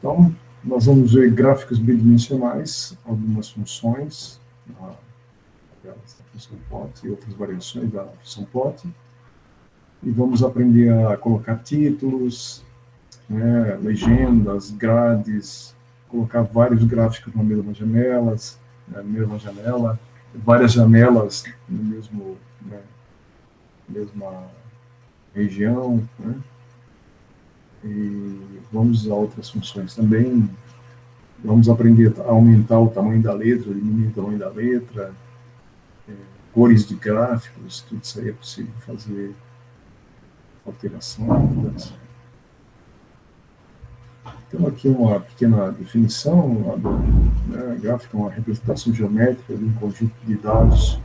Então, nós vamos ver gráficos bidimensionais, algumas funções, da função plot e outras variações da função plot. E vamos aprender a colocar títulos, né, legendas, grades, colocar vários gráficos na mesma janela, várias janelas no mesmo, né, mesma região, né? E vamos usar outras funções também. Vamos aprender a aumentar o tamanho da letra, diminuir o tamanho da letra, cores de gráficos, tudo isso aí é possível fazer alterações. Então, aqui uma pequena definição, né, gráfico é uma representação geométrica de um conjunto de dados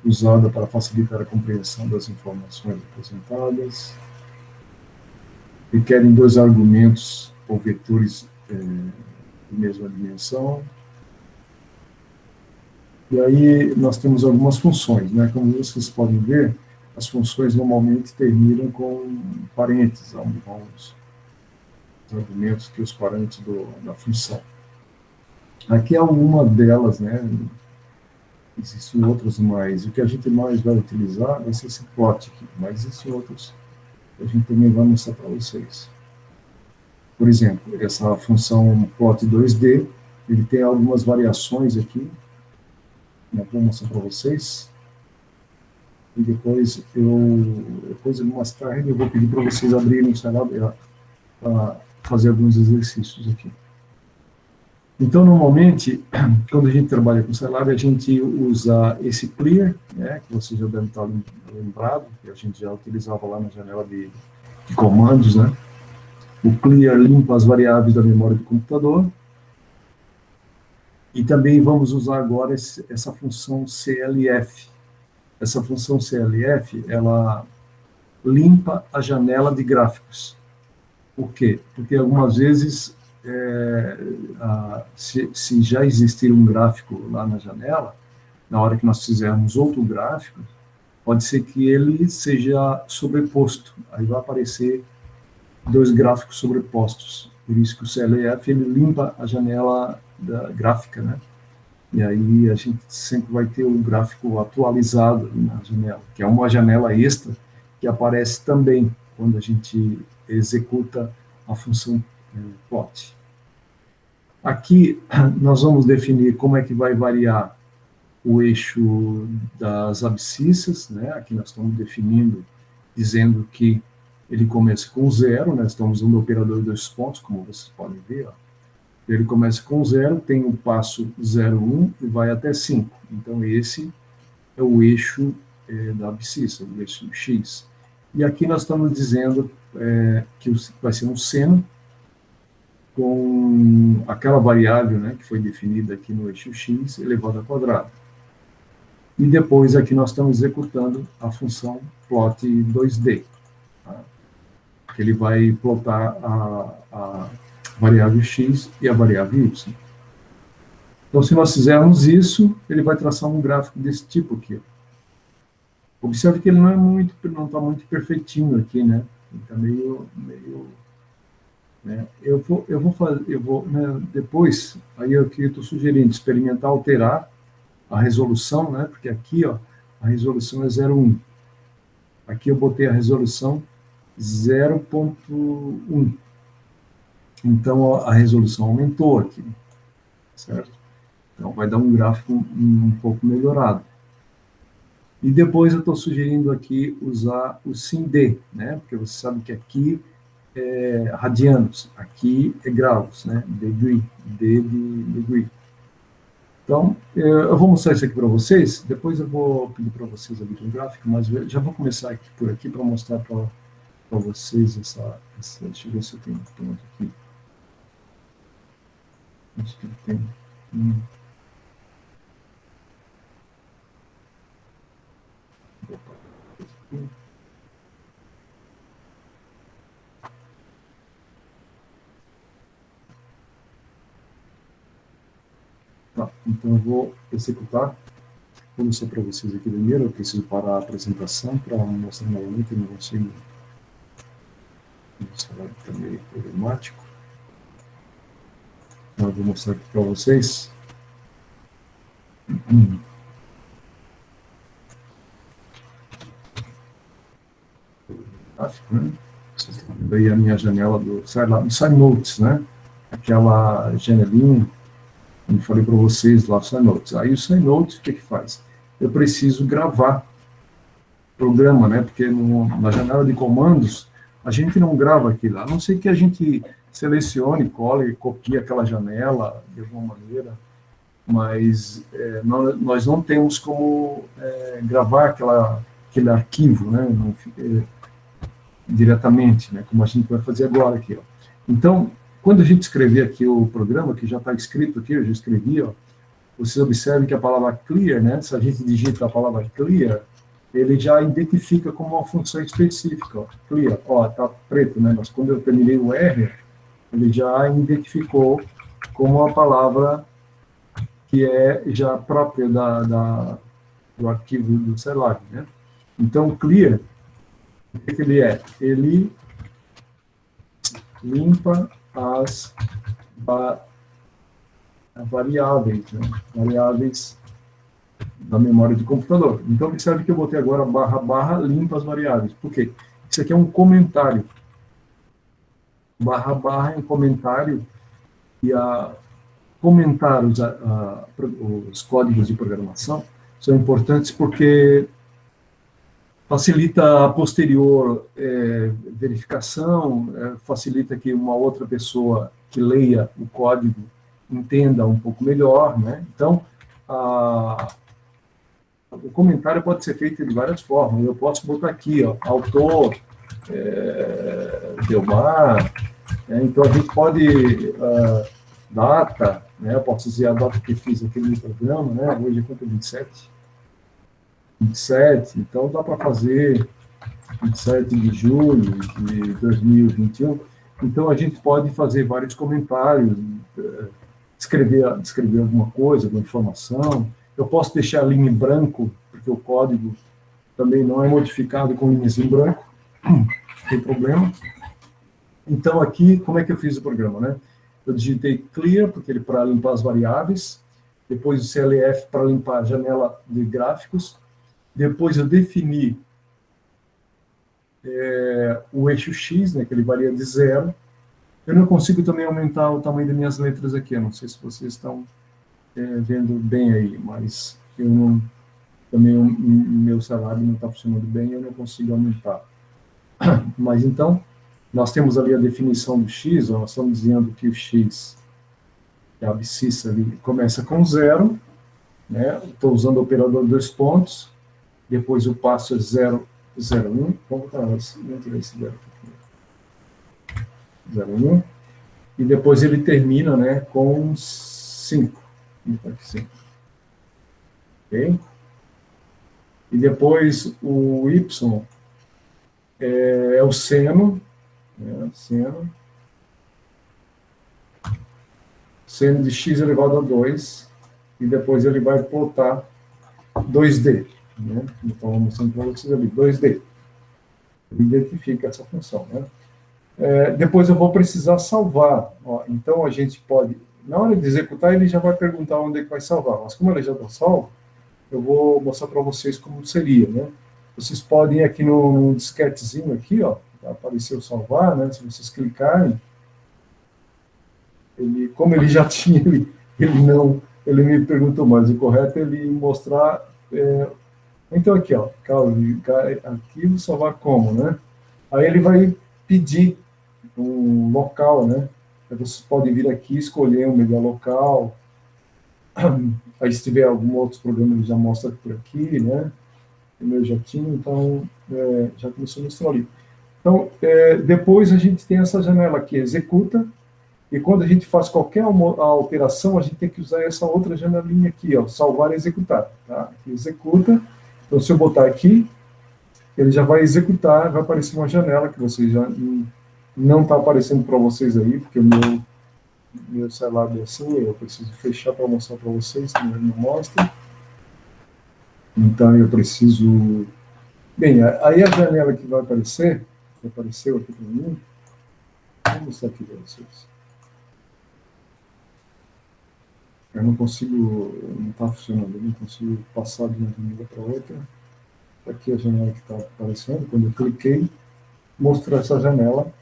usada para facilitar a compreensão das informações apresentadas. Requerem dois argumentos ou vetores de mesma dimensão. E aí nós temos algumas funções, né? Como vocês podem ver, as funções normalmente terminam com parênteses, alguns argumentos que os parâmetros da função. Aqui é uma delas, né? Existem outras mais. O que a gente mais vai utilizar vai ser esse plot aqui, mas existem outros que a gente também vai mostrar para vocês. Por exemplo, essa função plot 2D, ele tem algumas variações aqui, né? Vou mostrar para vocês. E depois mais tarde, eu vou pedir para vocês abrirem o cenário para fazer alguns exercícios aqui. Então, normalmente, quando a gente trabalha com Scilab, a gente usa esse clear, né, que vocês já devem estar lembrados, que a gente já utilizava lá na janela de comandos, né? O clear limpa as variáveis da memória do computador. E também vamos usar agora essa função CLF. Essa função CLF, ela limpa a janela de gráficos. Por quê? Porque algumas vezes, se já existir um gráfico lá na janela, na hora que nós fizermos outro gráfico, pode ser que ele seja sobreposto. Aí vai aparecer dois gráficos sobrepostos. Por isso que o CLF, ele limpa a janela da gráfica, né? E aí a gente sempre vai ter o gráfico atualizado na janela, que é uma janela extra que aparece também quando a gente executa a função plot. Aqui nós vamos definir como é que vai variar o eixo das abscissas, né? Aqui nós estamos definindo, dizendo que ele começa com 0, né? Estamos usando o operador de dois pontos, como vocês podem ver, ó. Ele começa com 0, tem o passo 0, 1 e vai até 5. Então, esse é o eixo da abscissa, o eixo X. E aqui nós estamos dizendo que vai ser um seno com aquela variável, né, que foi definida aqui no eixo X elevado ao quadrado. E depois aqui nós estamos executando a função plot 2D, tá? Que ele vai plotar a variável x e a variável y. Então, se nós fizermos isso, ele vai traçar um gráfico desse tipo aqui. Observe que ele não está muito perfeitinho aqui, né? Ele está meio né? Né, depois, aí eu estou sugerindo experimentar alterar a resolução, né? Porque aqui, ó, a resolução é 0,1. Aqui eu botei a resolução 0,1. Então, a resolução aumentou aqui, certo? Então, vai dar um gráfico um pouco melhorado. E depois eu estou sugerindo aqui usar o SIMD, né? Porque você sabe que aqui é radianos, aqui é graus, né? Degree, D de degree. Então, eu vou mostrar isso aqui para vocês, depois eu vou pedir para vocês abrirem o gráfico, mas já vou começar aqui por aqui para mostrar para vocês essa... Deixa eu ver se eu tenho um ponto aqui. Acho que tem. Tá, então eu vou executar. Vou mostrar para vocês aqui primeiro. Eu preciso parar a apresentação para mostrar novamente. Eu não consigo mostrar também problemático. eu vou mostrar aqui para vocês. Gráfico, né? Vocês estão vendo aí a minha janela do SciNotes, né? Aquela janelinha, como falei para vocês lá, o SciNotes. Aí o SciNotes, o que que faz? Eu preciso gravar programa, né? Porque na janela de comandos, a gente não grava aquilo, a não ser que a gente selecione, cole, copie aquela janela de alguma maneira, mas nós não temos como gravar aquele arquivo, né? Diretamente, né? Como a gente vai fazer agora aqui, ó. Então, quando a gente escrever aqui o programa, que já está escrito aqui, eu já escrevi, ó, vocês observem que a palavra clear, né? Se a gente digita a palavra clear, ele já identifica como uma função específica, ó. Clear, ó, tá preto, né? Mas quando eu terminei o R, ele já identificou como a palavra que é já própria do arquivo do Celab, né? Então, clear, o que ele é? Ele limpa as variáveis, né? Variáveis da memória do computador. Então, observe que eu botei agora barra, barra, limpa as variáveis. Por quê? Isso aqui é um comentário. Barra, barra é um comentário e comentar os códigos de programação são importantes porque facilita a posterior verificação, facilita que uma outra pessoa que leia o código entenda um pouco melhor, né? Então, o comentário pode ser feito de várias formas. Eu posso botar aqui, ó, autor, Delmar, então a gente pode, data, né? Eu posso dizer a data que fiz aquele programa, né? Hoje é quanto? 27, então dá para fazer 27 de julho de 2021. Então a gente pode fazer vários comentários, escrever alguma coisa, alguma informação. Eu posso deixar a linha em branco, porque o código também não é modificado com linhas em branco, não tem problema. Então aqui, como é que eu fiz o programa, né? Eu digitei clear, porque ele para limpar as variáveis, depois o CLF para limpar a janela de gráficos, depois eu defini o eixo X, né, que ele varia de 0. Eu não consigo também aumentar o tamanho das minhas letras aqui, eu não sei se vocês estão vendo bem aí, mas eu não, também o meu salário não está funcionando bem, eu não consigo aumentar. Mas então, nós temos ali a definição do X, ó, nós estamos dizendo que o X, a abscissa ali, começa com 0, né? Estou usando o operador 2 pontos, depois o passo é 0, 0, 1, vamos tirar esse 0 aqui, 0, 1, e depois ele termina, né, com 5, ok? E depois o Y é o seno, né, seno de x elevado a 2, e depois ele vai plotar 2D, né? Então, vamos mostrar para vocês ali, 2D. Ele identifica essa função, né? Depois eu vou precisar salvar. Ó, então, a gente pode, na hora de executar, ele já vai perguntar onde é que vai salvar. Mas como ele já está salvo, eu vou mostrar para vocês como seria, né? Vocês podem ir aqui no disquetezinho aqui, ó, apareceu salvar, né? Se vocês clicarem, como ele já tinha, ele me perguntou, mas o correto é ele mostrar. Então aqui, ó, arquivo salvar como, né? Aí ele vai pedir um local, né? Aí vocês podem vir aqui escolher um melhor local. Aí se tiver algum outro programa ele já mostra por aqui, né? O meu já tinha, então já começou a mostrar ali. Então depois a gente tem essa janela aqui, executa. E quando a gente faz qualquer alteração, a gente tem que usar essa outra janelinha aqui, ó, salvar e executar. Tá? Aqui, executa. Então, se eu botar aqui, ele já vai executar, vai aparecer uma janela que vocês já não está aparecendo para vocês aí, porque o meu celular é assim, eu preciso fechar para mostrar para vocês, senão ele não mostra. Então, eu preciso... Bem, aí a janela que vai aparecer, que apareceu aqui para mim, vou mostrar aqui para vocês. Eu não consigo, não está funcionando, eu não consigo passar de uma janela para outra. Aqui a janela que está aparecendo, quando eu cliquei, mostrou essa janela,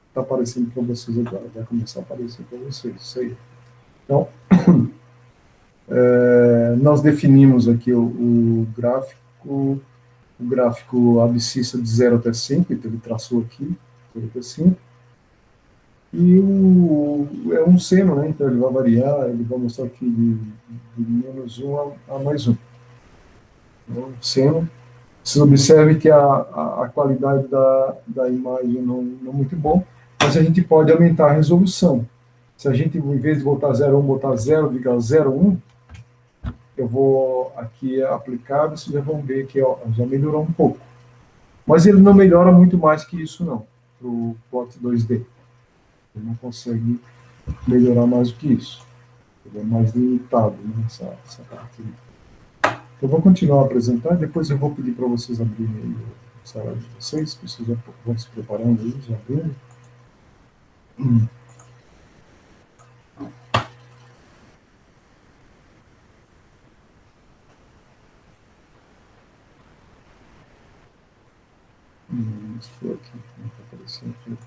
está aparecendo para vocês agora, vai começar a aparecer para vocês, isso aí. Então, nós definimos aqui o gráfico abscissa de 0 até 5, então ele traçou aqui, 0 até 5, e é um seno, né? Então ele vai variar, ele vai mostrar aqui de menos 1 a mais 1. Então, seno. Vocês observem que a qualidade da imagem não é muito bom, mas a gente pode aumentar a resolução. Se a gente, em vez de botar 0,1, botar 0,01, eu vou aqui aplicar, vocês já vão ver que ó, já melhorou um pouco. Mas ele não melhora muito mais que isso, não, para o plot 2D. Ele não consegue melhorar mais do que isso. Ele é mais limitado, né, essa característica. Eu vou continuar a apresentar, depois eu vou pedir para vocês abrirem o celular de vocês já vão se preparando aí, já abrindo. Estou aqui, não está aparecendo aqui.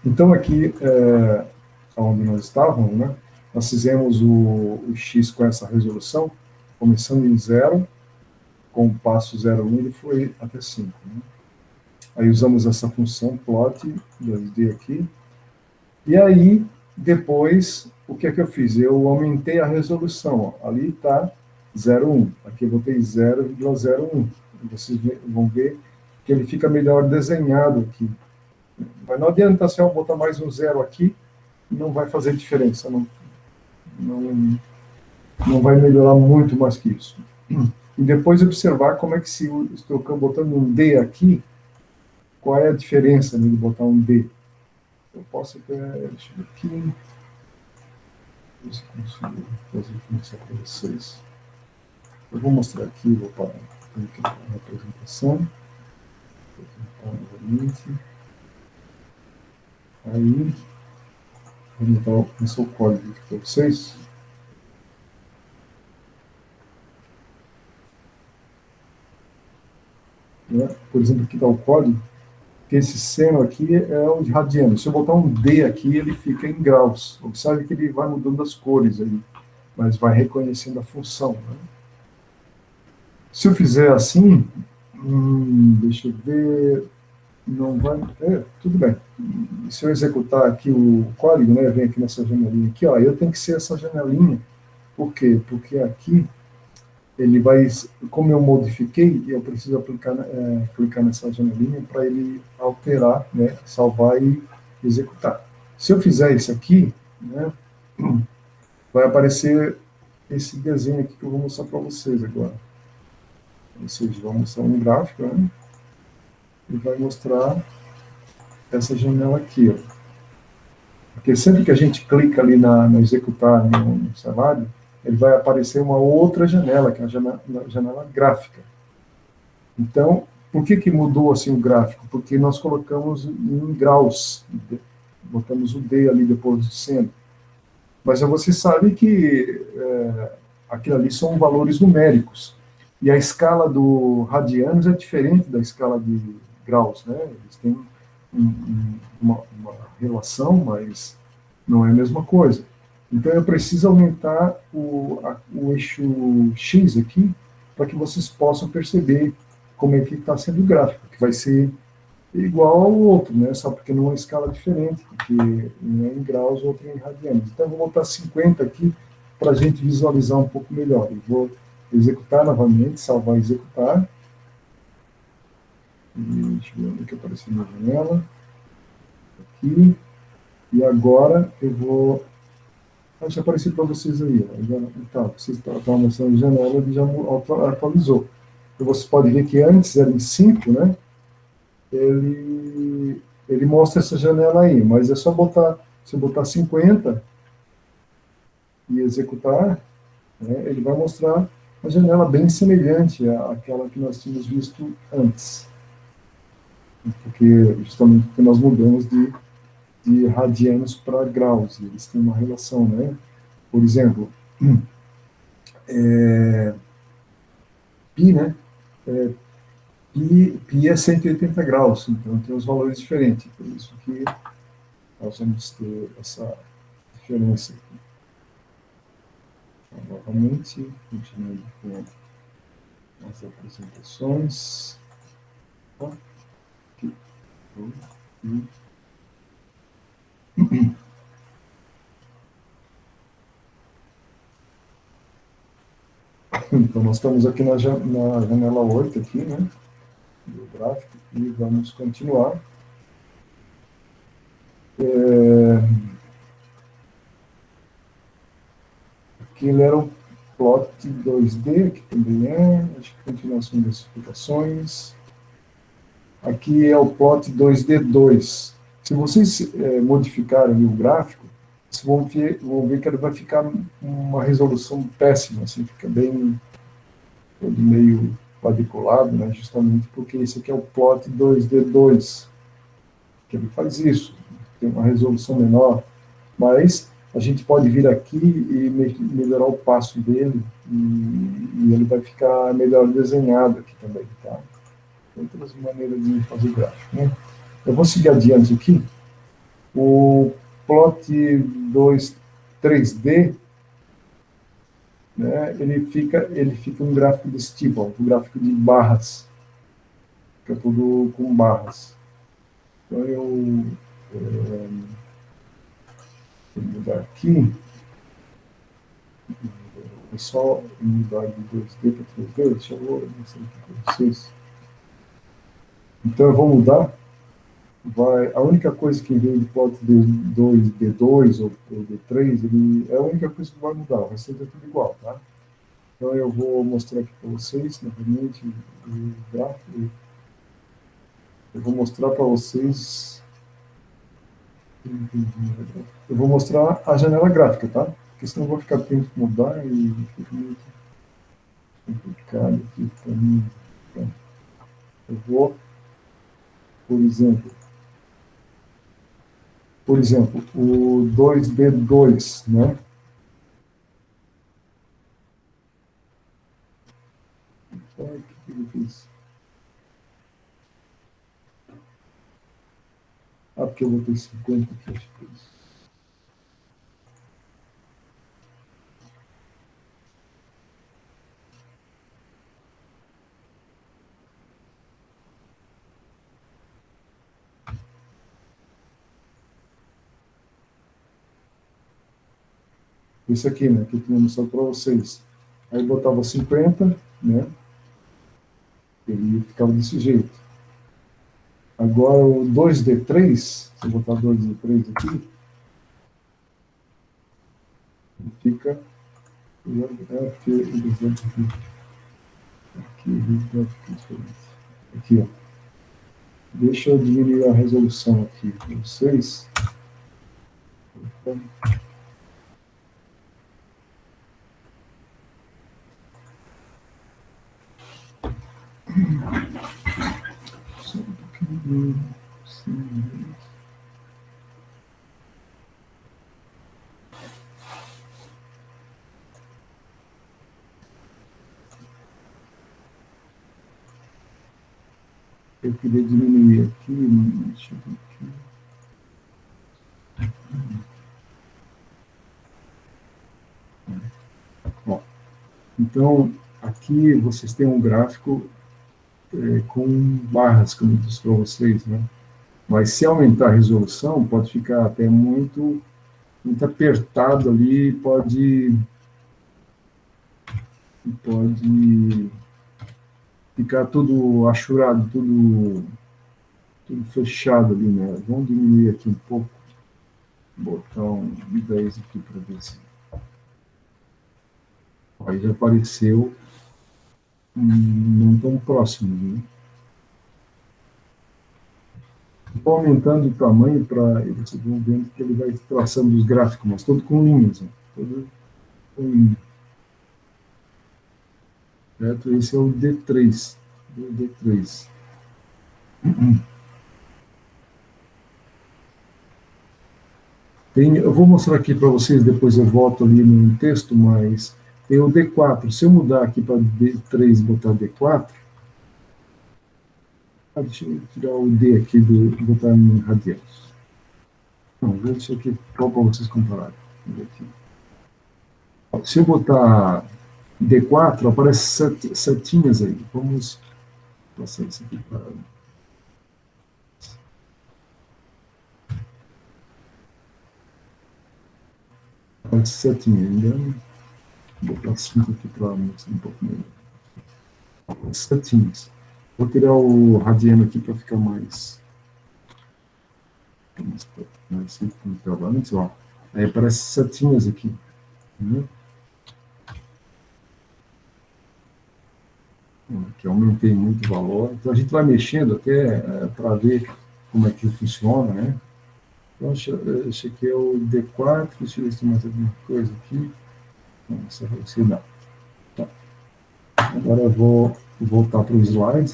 Então, aqui, onde nós estávamos, né, nós fizemos o X com essa resolução, começando em 0, com o passo 0,1, ele foi até 5. Né? Aí usamos essa função plot 2D aqui. E aí, depois, o que é que eu fiz? Eu aumentei a resolução. Ó. Ali está 0,1. Aqui eu botei 0,01. Vocês vão ver que ele fica melhor desenhado aqui. Mas não adianta se eu botar mais um 0 aqui, não vai fazer diferença. Não vai melhorar muito mais que isso. E depois observar como é que se estou botando um D aqui, qual é a diferença de botar um D. Eu posso até, deixa eu ver aqui, ver se eu consigo fazer isso para vocês. Eu vou mostrar aqui, vou parar a apresentação. Vou tentar novamente. Aí, vou botar o código aqui para vocês. Né? Por exemplo, aqui está o código, que esse seno aqui é o de radianos. Se eu botar um D aqui, ele fica em graus. Observe que ele vai mudando as cores aí, mas vai reconhecendo a função. Né? Se eu fizer assim, deixa eu ver, não vai... tudo bem. Se eu executar aqui o código, né, vem aqui nessa janelinha aqui, ó, eu tenho que ser essa janelinha. Por quê? Porque aqui ele vai, como eu modifiquei, eu preciso clicar nessa janelinha para ele alterar, né, salvar e executar. Se eu fizer isso aqui, né, vai aparecer esse desenho aqui que eu vou mostrar para vocês agora. Ou seja, vou mostrar um gráfico, né, e vai mostrar essa janela aqui, ó. Porque sempre que a gente clica ali no executar no cenário, ele vai aparecer uma outra janela, que é a janela gráfica. Então, por que mudou assim o gráfico? Porque nós colocamos em graus, botamos o D ali depois do seno. Mas você sabe que aquilo ali são valores numéricos. E a escala do radianos é diferente da escala de graus, né? Eles têm uma relação, mas não é a mesma coisa. Então, eu preciso aumentar o eixo X aqui, para que vocês possam perceber como é que está sendo o gráfico, que vai ser igual ao outro, né? Só porque numa escala diferente, porque um é em graus, o outro é em radianos. Então, eu vou botar 50 aqui, para a gente visualizar um pouco melhor. Eu vou executar novamente, salvar e executar. Deixa eu ver onde que apareceu na janela. Aqui. E agora eu vou... já apareceu para vocês aí. Então, vocês estavam mostrando a janela, ele já atualizou. Então, você pode ver que antes era em 5, né? Ele mostra essa janela aí, mas é só botar, se eu botar 50, e executar, né, ele vai mostrar uma janela bem semelhante àquela que nós tínhamos visto antes, justamente porque nós mudamos de radianos para graus, e eles têm uma relação, né? Por exemplo, π, né? Π é 180 graus, então tem os valores diferentes, por isso que nós vamos ter essa diferença aqui. Então, novamente, continuando com as apresentações. Aqui. Então, nós estamos aqui na janela 8, aqui, né, do gráfico, e vamos continuar. Aqui ele era o plot 2D, que também acho que continuação das explicações. Aqui é o plot 2D2. Se vocês modificarem o gráfico, vocês vão ver que ele vai ficar uma resolução péssima, assim, fica bem todo meio quadriculado, né, justamente porque esse aqui é o plot 2D2, que ele faz isso, tem uma resolução menor, mas a gente pode vir aqui e melhorar o passo dele, e ele vai ficar melhor desenhado aqui também, tá? Tem outras maneiras de fazer gráfico, né? Eu vou seguir adiante aqui. O plot 2 3D, né, ele fica um gráfico desse tipo, ó, um gráfico de barras, fica tudo com barras. Então vou mudar aqui, é só mudar de 2D para 3D, deixa eu mostrar aqui para vocês. Então eu vou mudar, a única coisa que vem de plot D2 ou D3, é a única coisa que vai mudar, o resto é tudo igual, tá? Então eu vou mostrar aqui para vocês, novamente, o gráfico. Eu vou mostrar para vocês. Eu vou mostrar a janela gráfica, tá? Porque senão eu vou ficar tendo que mudar e fica muito complicado aqui para mim. Então, eu vou, por exemplo, o 2D2, né? O que eu fiz? Ah, porque eu vou ter 50 aqui, acho que é isso. Esse aqui, né, que eu tinha mostrado para vocês. Aí eu botava 50, né, ele ficava desse jeito. Agora o 2D3, se eu botar 2D3 aqui, ele fica... Aqui, ó. Deixa eu diminuir a resolução aqui para vocês. Só um pouquinho. Eu queria diminuir aqui, deixa eu ver aqui. Ó, então, aqui vocês têm um gráfico com barras, como eu disse para vocês, né? Mas se aumentar a resolução, pode ficar até muito apertado ali, pode ficar tudo achurado, tudo fechado ali, né? Vamos diminuir aqui um pouco, botar um 10 aqui para ver se... Aí já apareceu não tão próximo, né? Estou aumentando o tamanho para vocês vão vendo que ele vai traçando os gráficos, mas todo com linhas, né? Todo certo? Esse é o D3. O D3. Eu vou mostrar aqui para vocês, depois eu volto ali no texto, mas tem o D4. Se eu mudar aqui para D3 e botar D4, deixa eu tirar o D aqui, botar em radianos. Não, vou deixar aqui só para vocês compararem. Se eu botar D4, aparece setinhas aí. Vamos passar isso aqui para... Aparece setinha ainda. Vou botar 5 aqui para mostrar um pouco melhor. Aparece setinhas. Vou tirar o radiano aqui para ficar mais antes, ó. Aí aparece setinhas aqui. Né? Que aumentei muito o valor. Então a gente vai mexendo até para ver como é que funciona, né? Então, esse aqui é o D4, deixa eu ver se tem mais alguma coisa aqui. Não, essa velocidade. Tá. Agora eu vou voltar para o slide.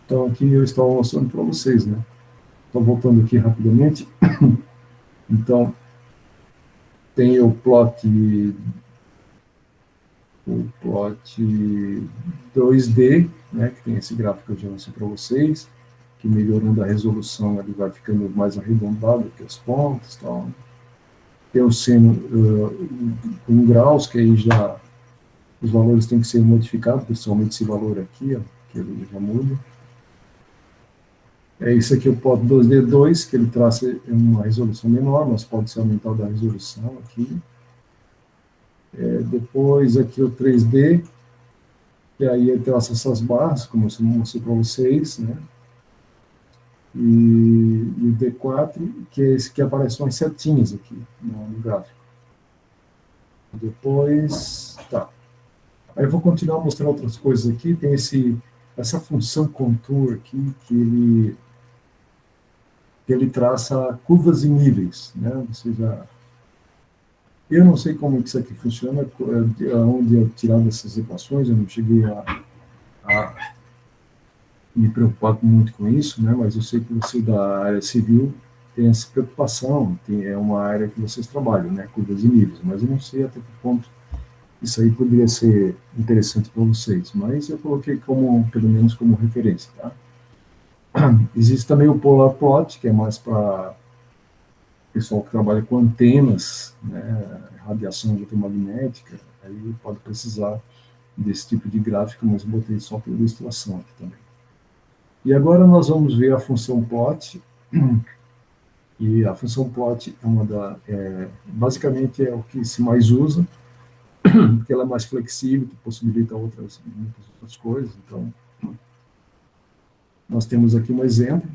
Então aqui eu estava mostrando para vocês, né? Estou voltando aqui rapidamente. Então, tem o plot 2D, né, que tem esse gráfico que eu já mostrei para vocês, que melhorando a resolução ele vai ficando mais arredondado aqui as pontas, tal. Tem o seno com graus, que aí já os valores têm que ser modificados, principalmente esse valor aqui, ó, que ele já muda. Isso aqui é o plot 2D2, que ele traça uma resolução menor, mas pode ser aumentada a resolução aqui. Depois aqui o 3D, e aí ele traça essas barras, como eu mostrei para vocês, né? E o D4, que é esse que aparece umas setinhas aqui no gráfico. Depois, tá. Aí eu vou continuar mostrando outras coisas aqui. Tem essa função contour aqui, que ele traça curvas e níveis, né? Você já... Eu não sei como isso aqui funciona, onde eu tirar dessas equações, eu não cheguei a me preocupar muito com isso, né? Mas eu sei que você da área civil tem essa preocupação, é uma área que vocês trabalham, né? Curvas e níveis, mas eu não sei até que ponto isso aí poderia ser interessante para vocês, mas eu coloquei pelo menos como referência, tá? Existe também o Polar Plot, que é mais para pessoal que trabalha com antenas, né, radiação eletromagnética, aí pode precisar desse tipo de gráfico, mas eu botei só para ilustração aqui também. E agora nós vamos ver a função plot, e a função plot basicamente é o que se mais usa, porque ela é mais flexível, que possibilita muitas outras coisas. Então, nós temos aqui um exemplo,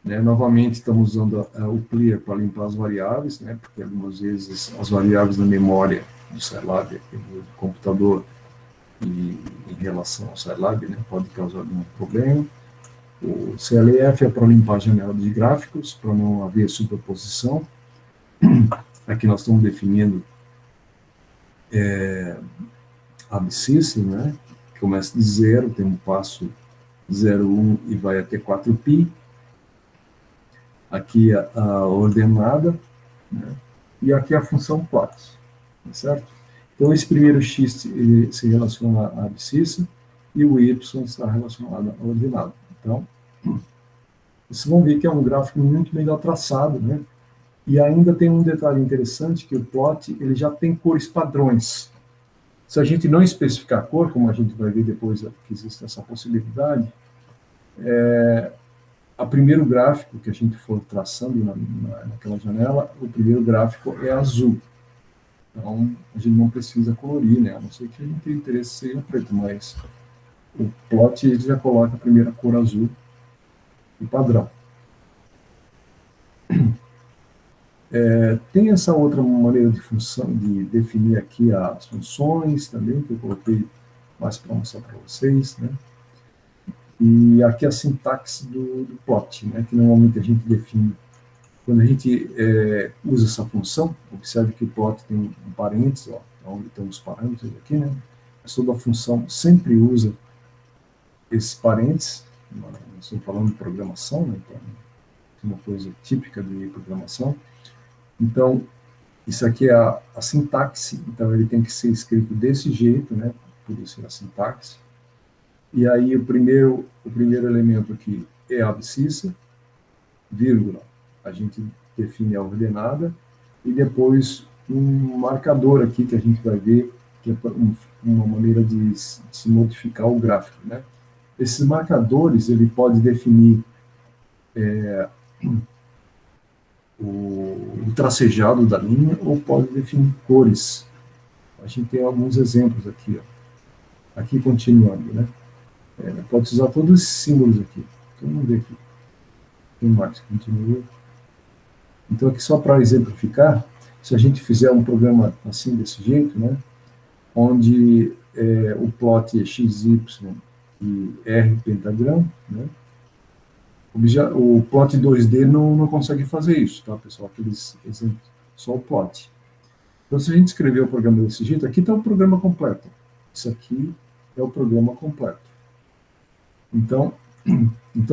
né? Novamente estamos usando o clear para limpar as variáveis, né? Porque algumas vezes as variáveis na memória do Scilab, do computador, e em relação ao Scilab, né, pode causar algum problema. O CLF é para limpar a janela de gráficos, para não haver superposição. Aqui nós estamos definindo a abscissa, né? Começa de 0, tem um passo 0, 1 e vai até 4π. Aqui a ordenada, né? E aqui a função plot, certo? Então esse primeiro x se relaciona à abscissa e o y está relacionado à ordenada. Então, vocês vão ver que é um gráfico muito melhor traçado, né? E ainda tem um detalhe interessante, que o plot ele já tem cores padrões. Se a gente não especificar a cor, como a gente vai ver depois que existe essa possibilidade, o primeiro gráfico que a gente for traçando naquela janela, o primeiro gráfico é azul. Então, a gente não precisa colorir, né? A não ser que a gente tenha interesse em ser preto, mas o plot ele já coloca a primeira cor azul, o padrão. Tem essa outra maneira de definir aqui as funções também, que eu coloquei mais para mostrar para vocês, né? E aqui a sintaxe do plot, né? Que normalmente a gente define. Quando a gente usa essa função, observe que o plot tem um parênteses, ó, onde estão os parâmetros aqui, né? Mas toda a função sempre usa esses parênteses. Nós estamos falando de programação, né? Então, é uma coisa típica de programação. Então, isso aqui é a sintaxe, então ele tem que ser escrito desse jeito, né? Por isso é a sintaxe. E aí o primeiro elemento aqui é a abscissa, vírgula, a gente define a ordenada, e depois um marcador aqui que a gente vai ver, que é uma maneira de se modificar o gráfico, né? Esses marcadores, ele pode definir o tracejado da linha ou pode definir cores. A gente tem alguns exemplos aqui, ó. Aqui continuando, né? Pode usar todos esses símbolos aqui. Então, vamos ver aqui. Tem mais, continua. Então, aqui só para exemplificar, se a gente fizer um programa assim, desse jeito, né? Onde o plot é x, y e r pentagrama, né? O plot 2D não consegue fazer isso, tá, pessoal? Aqueles exemplos, só o plot. Então, se a gente escrever o programa desse jeito, aqui está o programa completo. Isso aqui é o programa completo. Então,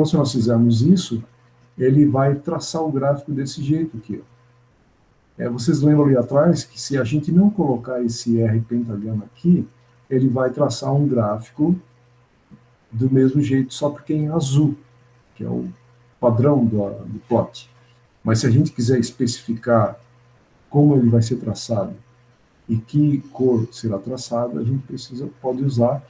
se nós fizermos isso, ele vai traçar o gráfico desse jeito aqui. Vocês lembram ali atrás que se a gente não colocar esse R pentagrama aqui, ele vai traçar um gráfico do mesmo jeito, só porque em azul, que é o padrão do plot. Mas se a gente quiser especificar como ele vai ser traçado e que cor será traçado, a gente pode usar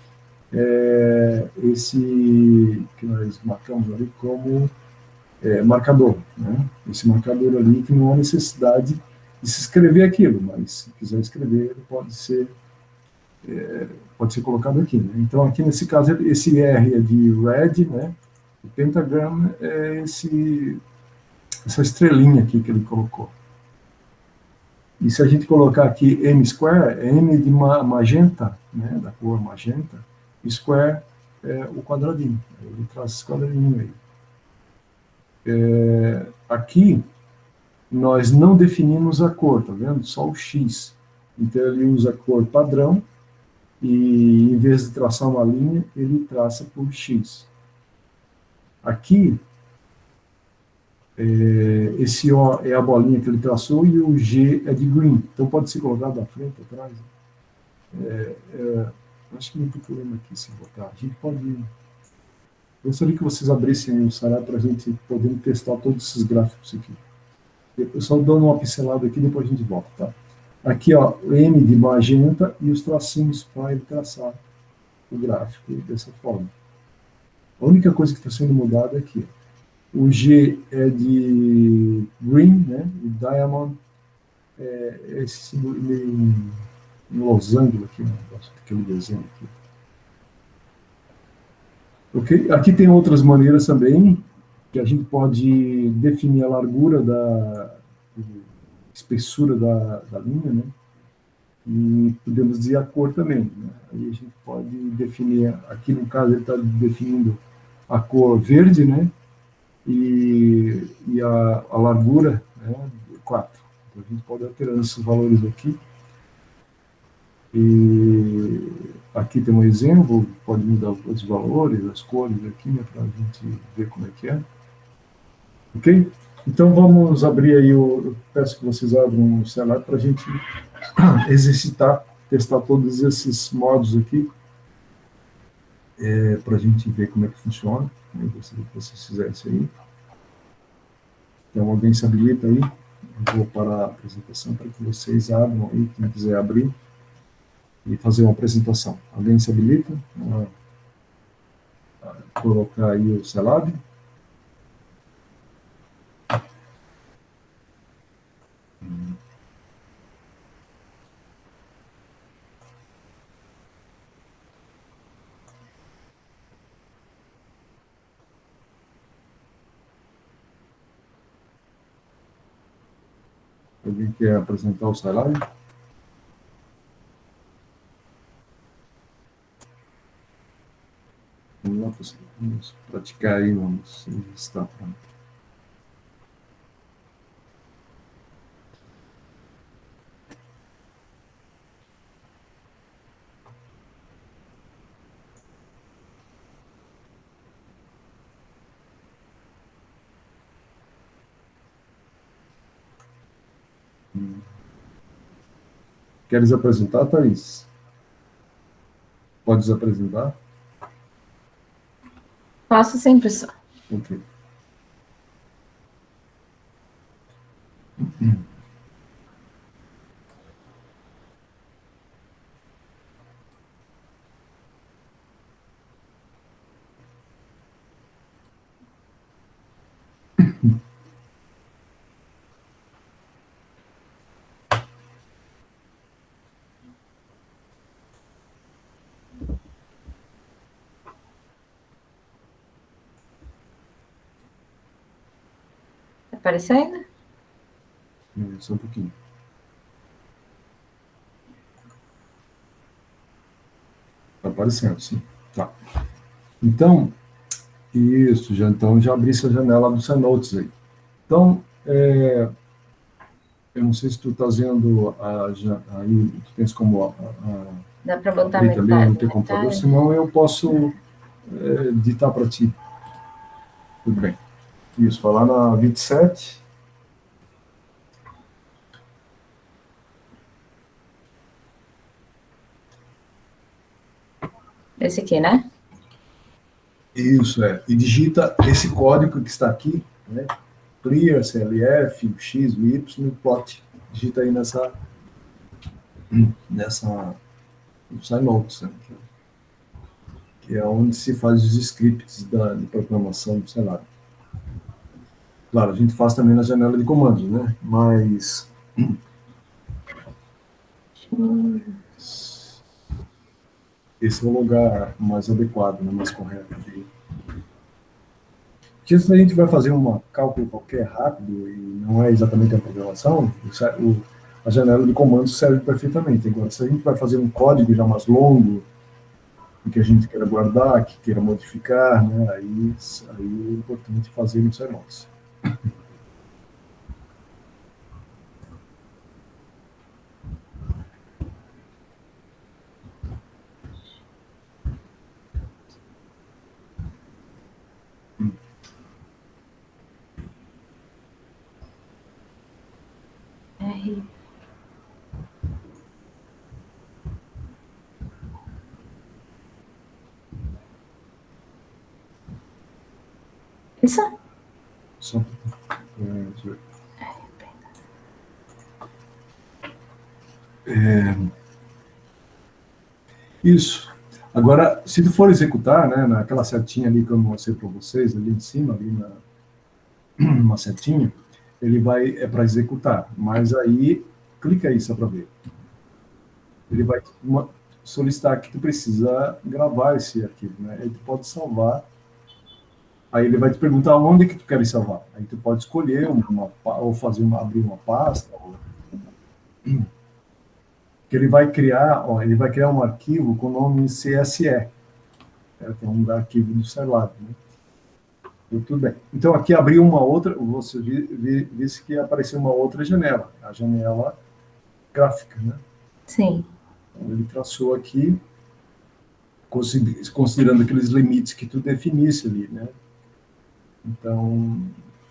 esse que nós marcamos ali como marcador, né? Esse marcador ali que não há necessidade de se escrever aquilo, mas se quiser escrever, ele pode ser colocado aqui, né? Então, aqui nesse caso, esse R é de red, né? O pentagrama é essa estrelinha aqui que ele colocou. E se a gente colocar aqui M square, é M de magenta, né? Da cor magenta, square é o quadradinho. Ele traz esse quadradinho aí. Aqui, nós não definimos a cor, tá vendo? Só o X. Então, ele usa a cor padrão e, em vez de traçar uma linha, ele traça por X. Aqui, esse O é a bolinha que ele traçou e o G é de green. Então, pode ser colocado à frente, atrás. Acho que não tem problema aqui se botar. A gente pode... Eu gostaria que vocês abrissem o Saraiva para a gente poder testar todos esses gráficos aqui. Eu só dando uma pincelada aqui, depois a gente volta, tá? Aqui, ó, o M de magenta e os tracinhos para ele traçar o gráfico dessa forma. A única coisa que está sendo mudada é aqui. O G é de green, né? E diamond é esse símbolo meio em losango aqui, né? Aquele desenho aqui. Ok? Aqui tem outras maneiras também, que a gente pode definir a largura da espessura da linha, né? E podemos dizer a cor também, né? Aí a gente pode definir, aqui no caso ele está definindo a cor verde, né? E a largura, né? 4. Então a gente pode alterar esses valores aqui. E aqui tem um exemplo, pode mudar os valores, as cores aqui, né? Para a gente ver como é que é. Ok? Então vamos abrir aí, eu peço que vocês abram o celular para a gente exercitar, testar todos esses modos aqui, para a gente ver como é que funciona. Eu gostaria que vocês fizessem isso aí. Então alguém se habilita aí, eu vou parar a apresentação para que vocês abram aí, quem quiser abrir, e fazer uma apresentação. Alguém se habilita? Colocar aí o Celab. Alguém quer apresentar o Celab? Vamos praticar aí, vamos estar. Queres apresentar, Thaís? Podes apresentar? Posso sim, professor. Ok. Tá aparecendo? Só um pouquinho. Está aparecendo, sim. Tá. Então, isso, então já abri essa janela do Cenotes aí. Então, eu não sei se tu está vendo aí, tu tens como Dá para botar abrir também no teu metade, computador, metade? senão eu posso ditar para ti. Tudo bem. Isso, vai lá na 27. Esse aqui, né? Isso, e digita esse código que está aqui, né? Clear, CLF, o X, o Y, plot. Digita aí nessa no Synopsys, né? Que é onde se faz os scripts de programação do cenário. Claro, a gente faz também na janela de comandos, né? Mas esse é o lugar mais adequado, né? Mais correto. Porque se a gente vai fazer um cálculo qualquer rápido e não é exatamente a programação, a janela de comandos serve perfeitamente. Agora, se a gente vai fazer um código já mais longo, que a gente queira guardar, que queira modificar, né? Aí é importante fazer no Synopsys. R. Isso? Só, isso. Agora, se tu for executar, né, naquela setinha ali que eu mostrei para vocês, ali em cima, ali uma setinha, ele vai, é para executar. Mas aí, clica aí só para ver. Ele vai solicitar que tu precisa gravar esse arquivo, né? Aí tu pode salvar. Aí ele vai te perguntar onde que tu quer salvar. Aí tu pode escolher ou abrir uma pasta. Que ele vai criar, ele vai criar um arquivo com o nome CSE, que é um arquivo do Scilab, né? Tudo bem. Então aqui abriu uma outra, você disse que apareceu uma outra janela, a janela gráfica, né? Sim. Então, ele traçou aqui, considerando aqueles limites que tu definisse ali, né? Então,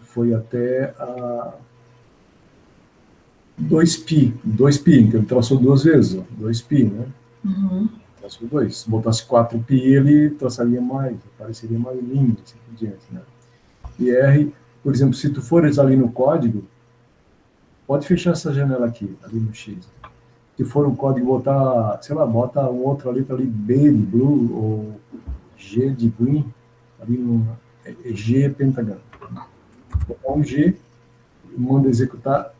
foi até a 2π, então ele traçou duas vezes, ó, 2π, né? Uhum. Traçou dois. Se botasse 4π, ele traçaria mais, apareceria mais linhas, assim por diante, né? E R, por exemplo, se tu fores ali no código, pode fechar essa janela aqui, ali no X. Se for um código, botar, sei lá, bota uma outra letra ali, B de blue, ou G de green, ali no G pentagrama. Botar um G, manda executar,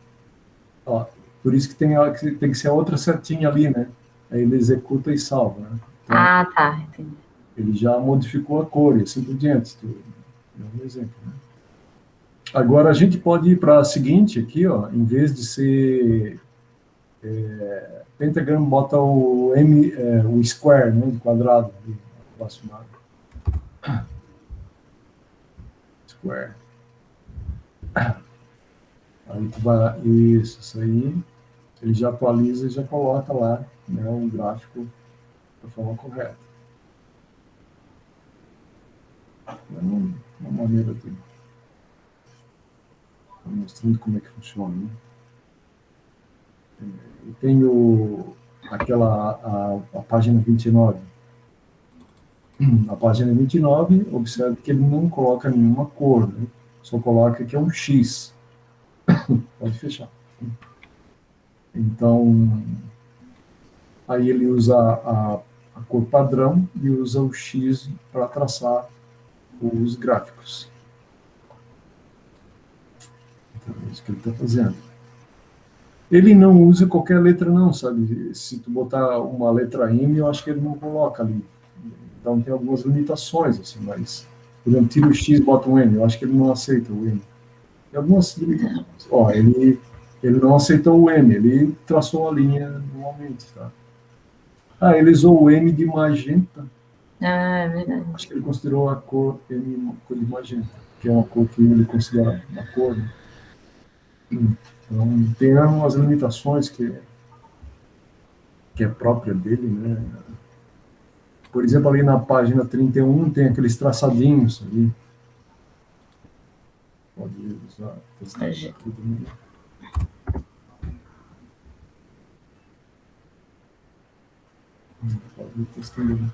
ó, por isso que tem que ser a outra setinha ali, né? Aí ele executa e salva, né? Então, Tá, entendi. ele já modificou a cor e assim por diante. É um exemplo, né? Agora, a gente pode ir para a seguinte aqui, ó, em vez de ser pentagram, bota o o square, né, de quadrado, aproximado. Square. Aí tu vai, isso aí, ele já atualiza e já coloca lá, né, o gráfico da forma correta. É uma maneira de mostrando como é que funciona, né? E tem a página 29. A página 29, observe que ele não coloca nenhuma cor, né? Só coloca que é um X. Pode fechar. Então, aí ele usa a cor padrão e usa o X para traçar os gráficos. Então, é isso que ele está fazendo. Ele não usa qualquer letra não, sabe? Se tu botar uma letra M, eu acho que ele não coloca ali. Então tem algumas limitações, assim, mas, por exemplo, tira o X e bota um M, eu acho que ele não aceita o M. Tem algumas limitações. Ó, ele não aceitou o M, ele traçou a linha normalmente, tá? Ah, ele usou o M de magenta. Ah, é verdade. Acho que ele considerou a cor M uma cor de magenta, que é uma cor que ele considera uma cor, né? Então, tem umas limitações que é própria dele, né? Por exemplo, ali na página 31 tem aqueles traçadinhos ali. Pode usar, testar Hoje. tudo. Pode ir testando.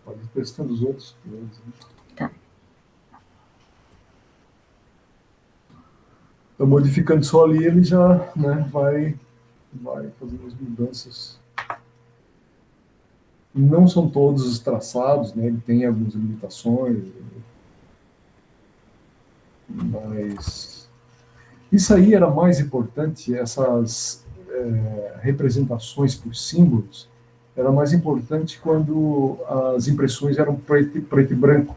Pode ir testando os outros. Tá. Então, modificando só ali, ele já, né, vai fazendo as mudanças. Não são todos os traçados, né, ele tem algumas limitações, mas isso aí era mais importante, essas representações por símbolos, era mais importante quando as impressões eram preto e branco.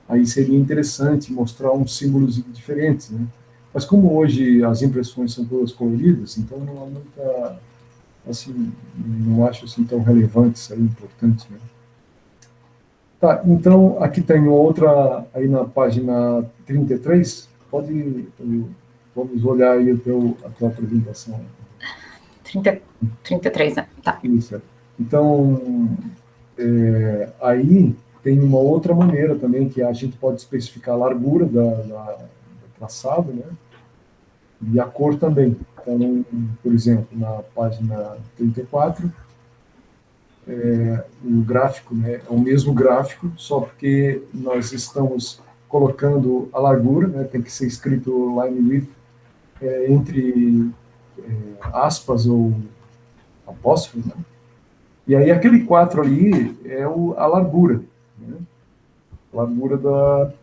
Aí seria interessante mostrar uns símbolos diferentes, né? Mas como hoje as impressões são todas coloridas, então não há muita, assim, não acho assim tão relevante, isso aí, importante, né? Tá, então aqui tem outra, aí na página 33, vamos olhar aí a tua apresentação. 33, né? Tá. Isso. Então, aí tem uma outra maneira também, que a gente pode especificar a largura do traçado, né? E a cor também. Então, por exemplo, na página 34, o gráfico, né, é o mesmo gráfico, só porque nós estamos colocando a largura, né, tem que ser escrito line width entre aspas ou apóstrofo, né? E aí aquele 4 ali é a largura, né? A largura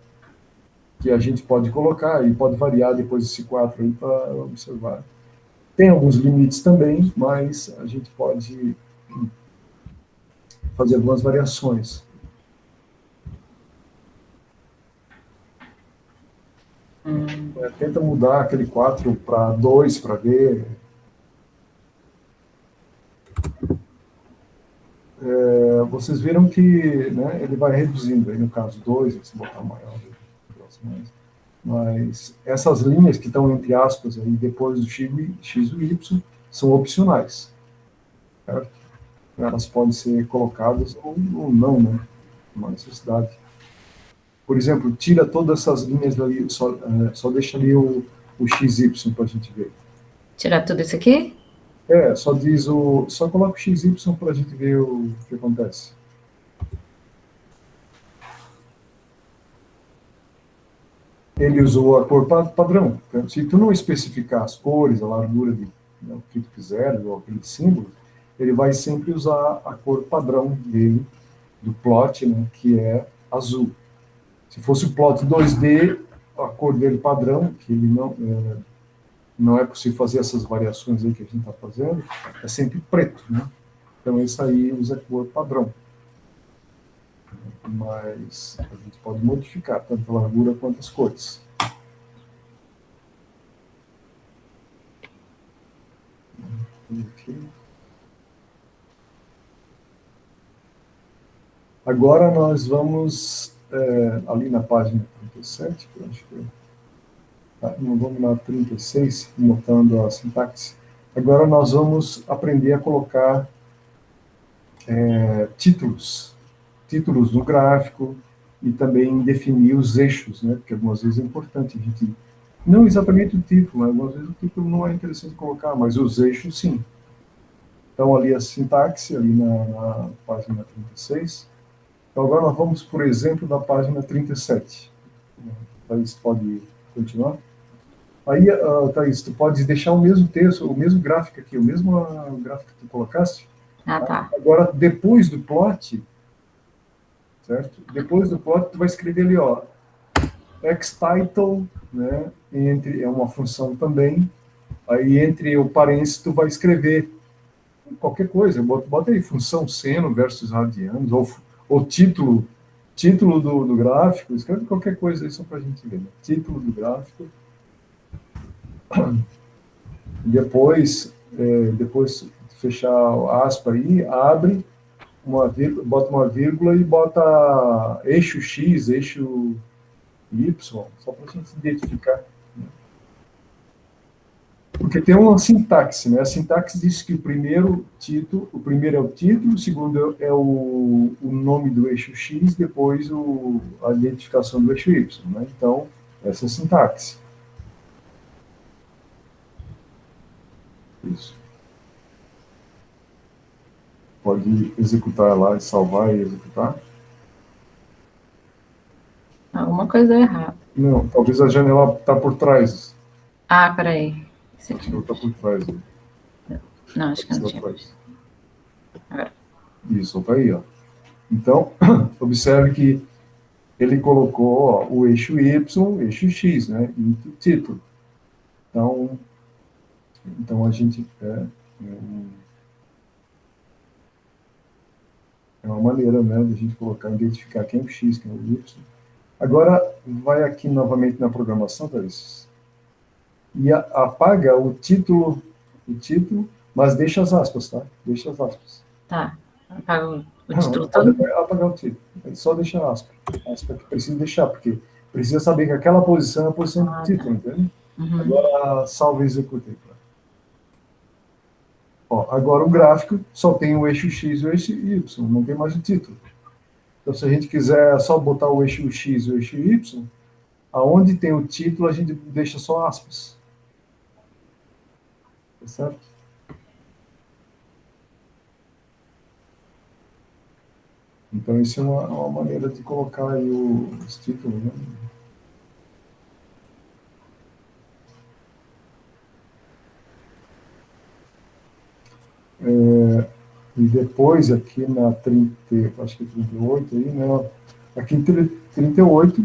que a gente pode colocar e pode variar depois desse 4 aí para observar. Tem alguns limites também, mas a gente pode fazer algumas variações. Tenta mudar aquele 4 para 2 para ver. Vocês viram que, né, ele vai reduzindo, aí no caso 2, se botar maior, mas essas linhas que estão entre aspas aí depois do X e o Y são opcionais, certo? Elas podem ser colocadas ou não, né? Uma necessidade. Por exemplo, tira todas essas linhas ali, só deixa ali o XY para a gente ver. Tirar tudo isso aqui? Só coloca o XY para a gente ver o que acontece. Ele usou a cor padrão. Então, se tu não especificar as cores, a largura né, o que tu quiser, ou aquele símbolo, ele vai sempre usar a cor padrão dele, do plot, né, que é azul. Se fosse o plot 2D, a cor dele padrão, que ele não é possível fazer essas variações aí que a gente está fazendo, é sempre preto, né? Então, isso aí usa a cor padrão. Mas a gente pode modificar tanto a largura quanto as cores. Aqui. Agora nós vamos, ali na página 37, que eu acho que não vamos na 36, montando a sintaxe. Agora nós vamos aprender a colocar títulos no gráfico e também definir os eixos, né? Porque algumas vezes é importante a gente... Não exatamente o título, né? Algumas vezes o título não é interessante colocar, mas os eixos sim. Então ali a sintaxe, ali na página 36. Então agora nós vamos, por exemplo, da página 37. Thaís, pode continuar? Aí, Thaís, tu pode deixar o mesmo texto, o mesmo gráfico aqui, o mesmo gráfico que tu colocaste. Ah, tá. Agora, depois do plot, certo? Depois do plot, tu vai escrever ali, ó, xtitle, né? É uma função também. Aí, entre o parênteses, tu vai escrever qualquer coisa. Bota aí, função seno versus radianos, ou título do gráfico. Escreve qualquer coisa aí, só para a gente ver. Né? Título do gráfico. Depois fechar a aspa aí, abre, bota uma vírgula e bota eixo X, eixo Y, só para a gente identificar. Né? Porque tem uma sintaxe, né? A sintaxe diz que o primeiro é o título, o segundo é o nome do eixo X, depois a identificação do eixo Y, né? Então, essa é a sintaxe. Isso. Pode executar lá, salvar e executar. Alguma coisa deu errado. Não, talvez a janela está por trás. Ah, peraí. Esse aqui. Está por trás. Não, acho que não tinha. Agora. Isso, está aí, ó. Então, observe que ele colocou ó, o eixo Y, o eixo X, né? E o título. Então a gente é uma maneira, né, de a gente colocar, identificar quem é o X, quem é o Y. Agora, vai aqui novamente na programação, Thaís, e apaga o título, mas deixa as aspas, tá? Deixa as aspas. Tá, apaga o título todo? Pode apagar o título, só deixa a aspa. A aspa que precisa deixar, porque precisa saber que aquela posição é a posição do título, entende? Uhum. Agora, salve e execute aí. Ó, agora o gráfico só tem o eixo X e o eixo Y, não tem mais o título. Então, se a gente quiser só botar o eixo X e o eixo Y, aonde tem o título, a gente deixa só aspas. Tá certo? Então, isso é uma maneira de colocar aí os títulos, né? E depois, aqui na 30, acho que 38, aí, né? Aqui em 38,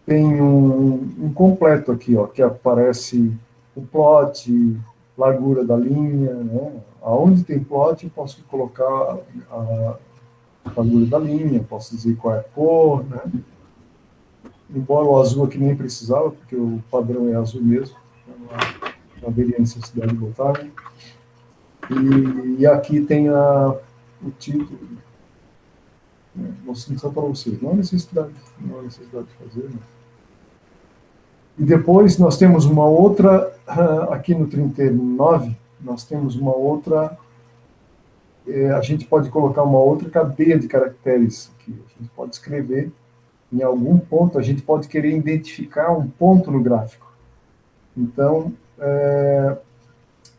tem um completo aqui, ó, que aparece o plot, largura da linha, né? Aonde tem plot, eu posso colocar a largura da linha, posso dizer qual é a cor, né? Embora o azul aqui nem precisava, porque o padrão é azul mesmo, não haveria necessidade de botar. Né? E aqui tem o título, né? Mostrando só para vocês, não há necessidade de fazer, né? E depois nós temos uma outra, aqui no 39, nós temos uma outra, a gente pode colocar uma outra cadeia de caracteres aqui. A gente pode escrever em algum ponto, a gente pode querer identificar um ponto no gráfico. Então,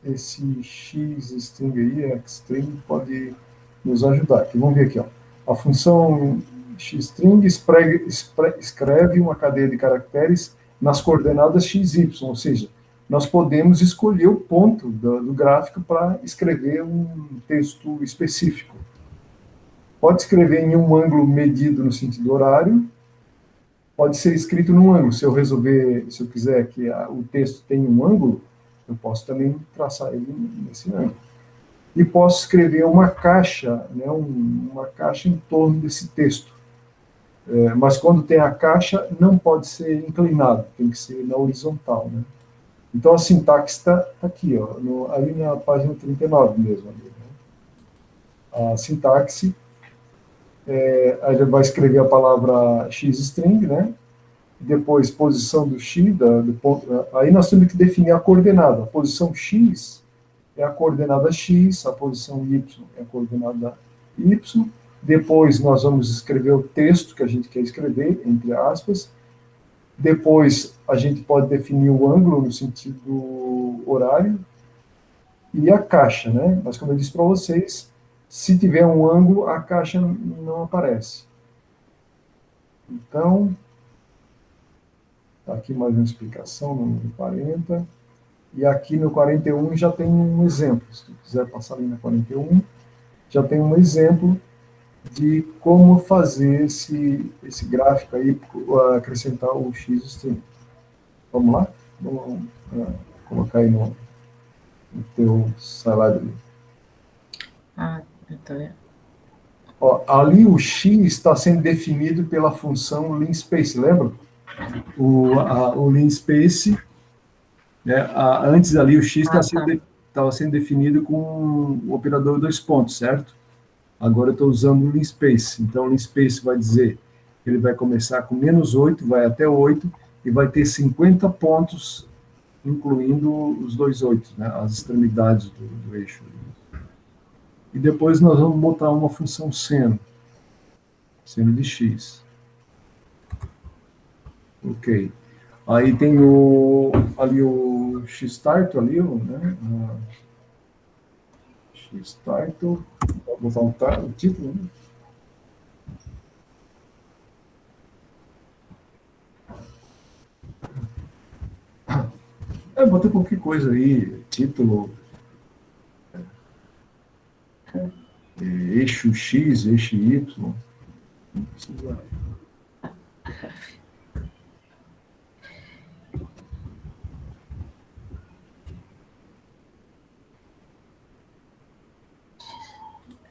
esse xstring aí, xstring, pode nos ajudar. Aqui, vamos ver aqui, ó. A função xstring escreve uma cadeia de caracteres nas coordenadas xy, ou seja, nós podemos escolher o ponto do gráfico para escrever um texto específico. Pode escrever em um ângulo medido no sentido horário, pode ser escrito num ângulo. Se eu quiser que o texto tenha um ângulo, eu posso também traçar ele nesse ângulo. E posso escrever uma caixa, né, uma caixa em torno desse texto. Mas quando tem a caixa, não pode ser inclinado, tem que ser na horizontal, né? Então, a sintaxe está aqui, ó, ali na página 39 mesmo. Ali, né? A sintaxe, aí ele vai escrever a palavra x-string, né? Depois, posição do x, aí nós temos que definir a coordenada. A posição x é a coordenada x, a posição y é a coordenada y. Depois, nós vamos escrever o texto que a gente quer escrever, entre aspas. Depois, a gente pode definir o ângulo no sentido horário e a caixa, né? Mas, como eu disse para vocês, se tiver um ângulo, a caixa não aparece. Então, tá aqui mais uma explicação no 40. E aqui no 41 já tem um exemplo. Se tu quiser passar ali no 41, já tem um exemplo de como fazer esse gráfico aí, acrescentar o x-string. Vamos lá? Vamos colocar aí no teu slide ali. Então é. Ó, ali o x está sendo definido pela função linspace, lembra? O linspace, né, antes ali o x estava sendo definido com o operador dois pontos, certo? Agora eu estou usando o linspace. Então, o linspace vai dizer que ele vai começar com -8, vai até 8, e vai ter 50 pontos, incluindo os dois 8, né, as extremidades do eixo. E depois nós vamos botar uma função seno de x. Ok. Aí tem ali o x-start, ali, né, x-start, vou botar o título, né? Botei qualquer coisa aí, título, eixo X, eixo Y, não precisa.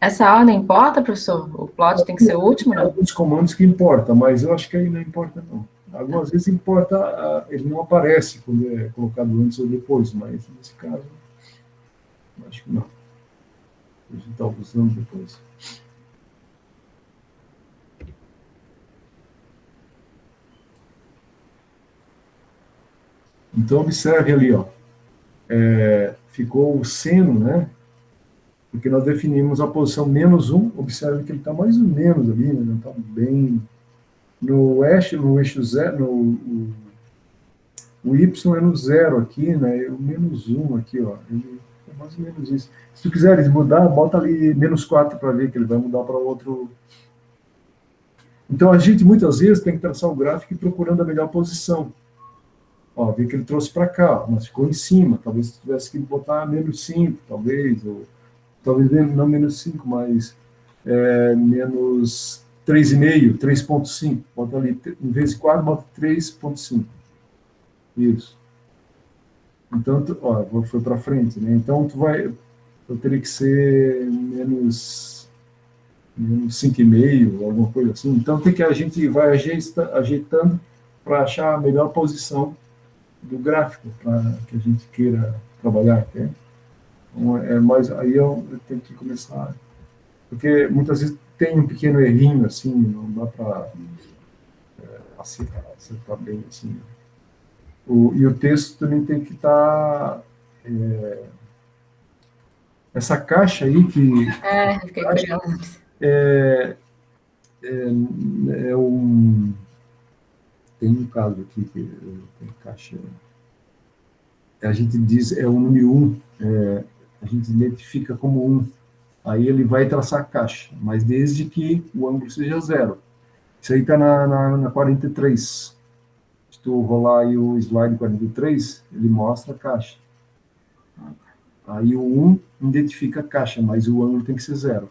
Essa ordem importa, professor? O plot tem que ser o último, não? Alguns comandos que importa, mas eu acho que aí não importa, não. Algumas vezes importa, ele não aparece quando é colocado antes ou depois, mas nesse caso, acho que não. A gente está usando depois. Então, observe ali, ó. Ficou o seno, né? Porque nós definimos a posição -1, observe que ele está mais ou menos ali, né? Não está bem. No eixo zero, o y é no zero aqui, né? E o -1 aqui, ó. Ele é mais ou menos isso. Se tu quiseres mudar, bota ali -4 para ver que ele vai mudar para outro. Então, a gente muitas vezes tem que traçar o gráfico procurando a melhor posição. Ó, vê que ele trouxe para cá, mas ficou em cima. Talvez tu tivesse que botar -5, talvez, ou talvez não -5, mas menos 3,5, 3,5. Bota ali, em vez de 4, bota 3,5. Isso. Então, ó, foi para frente, né? Então, eu teria que ser menos 5,5, alguma coisa assim. Então, a gente vai ajeitando para achar a melhor posição do gráfico para que a gente queira trabalhar, né? Então, mas aí eu tenho que começar, porque muitas vezes tem um pequeno errinho, assim, não dá para acertar bem, assim. E o texto também tem que estar... essa caixa aí que... Fiquei curiosa. Tem um caso aqui que tem caixa... A gente diz, é o número 1, a gente identifica como 1. Aí ele vai traçar a caixa, mas desde que o ângulo seja 0. Isso aí está na 43. Se tu rolar aí o slide 43, ele mostra a caixa. Aí o 1 identifica a caixa, mas o ângulo tem que ser 0.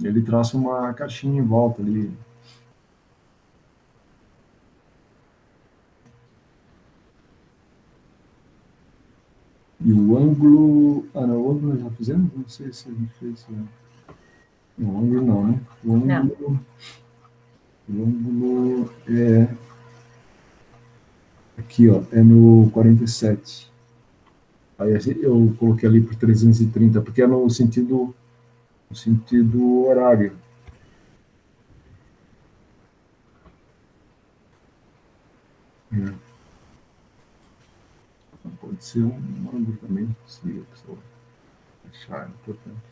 Ele traça uma caixinha em volta ali. E o ângulo... não, o ângulo nós já fizemos? Não sei se a gente fez. Não, o ângulo não, né? O ângulo é... Aqui, ó, é no 47. Aí eu coloquei ali por 330, porque é no sentido horário. Pode ser um ângulo também, se a pessoa achar importante.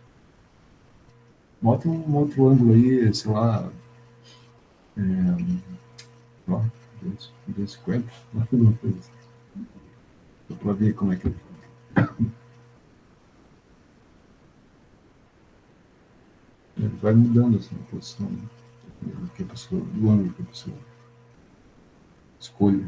Bota um outro ângulo aí, sei lá, 250, alguma coisa assim. Para ver como é que ele vai mudando assim, a posição, né? Que a pessoa, do ângulo que a pessoa escolha.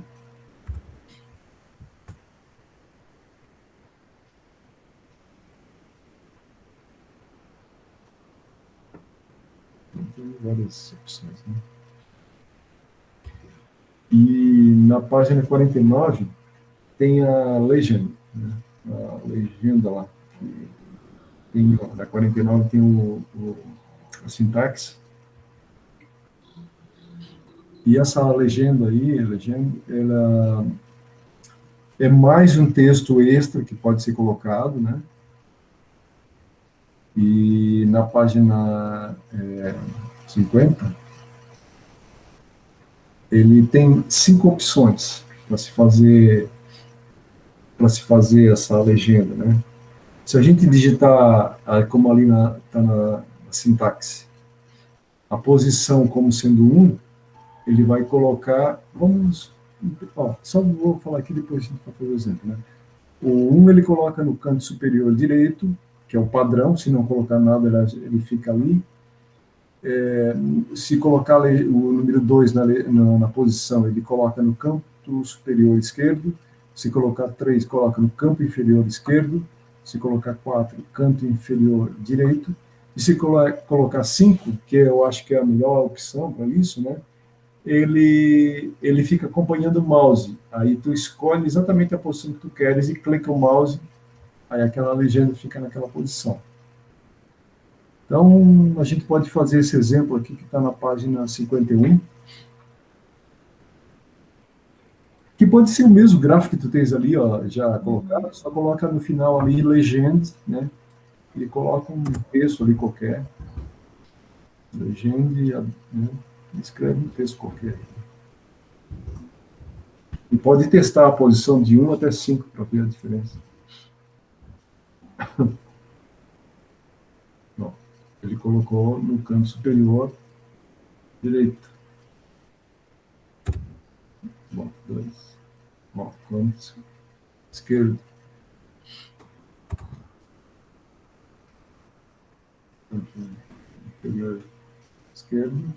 Então, tem várias opções, né? E na página 49 tem a legend, né? A legenda lá. Tem, na 49 tem a sintaxe. E essa legenda aí, ela é mais um texto extra que pode ser colocado, né? E na página 50, ele tem 5 opções para se fazer essa legenda, né? Se a gente digitar, como ali está na sintaxe, a posição como sendo 1, ele vai colocar, só vou falar aqui, depois a gente vai fazer o exemplo, né? O 1 ele coloca no canto superior direito, que é o padrão, se não colocar nada, ele fica ali. Se colocar o número 2 na posição, ele coloca no canto superior esquerdo. Se colocar 3, coloca no campo inferior esquerdo. Se colocar 4, canto inferior direito. E se colocar 5, que eu acho que é a melhor opção para isso, né? Ele fica acompanhando o mouse. Aí tu escolhe exatamente a posição que tu queres e clica o mouse, aí aquela legenda fica naquela posição. Então, a gente pode fazer esse exemplo aqui que está na página 51, que pode ser o mesmo gráfico que tu tens ali, ó, já colocado, só coloca no final ali legend, né? E coloca um texto ali qualquer. Legend, né? Escreve um texto qualquer. E pode testar a posição de 1 até 5 para ver a diferença. Não, ele colocou no canto superior direito. Bom, 2. Bom, canto esquerdo. Canto inferior esquerdo.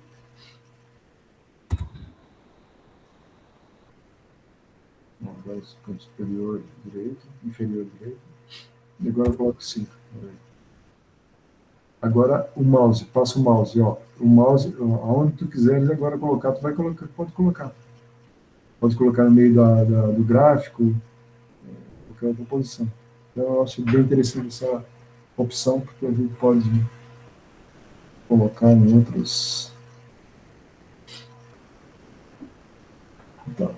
Bom, agora canto superior direito, inferior direito. E agora eu coloco 5. Agora o mouse, passa o mouse, ó. O mouse, aonde tu quiseres agora colocar, tu vai colocar, pode colocar. Pode colocar no meio do gráfico, qualquer outra posição. Então eu acho bem interessante essa opção, porque a gente pode colocar em outros. Então,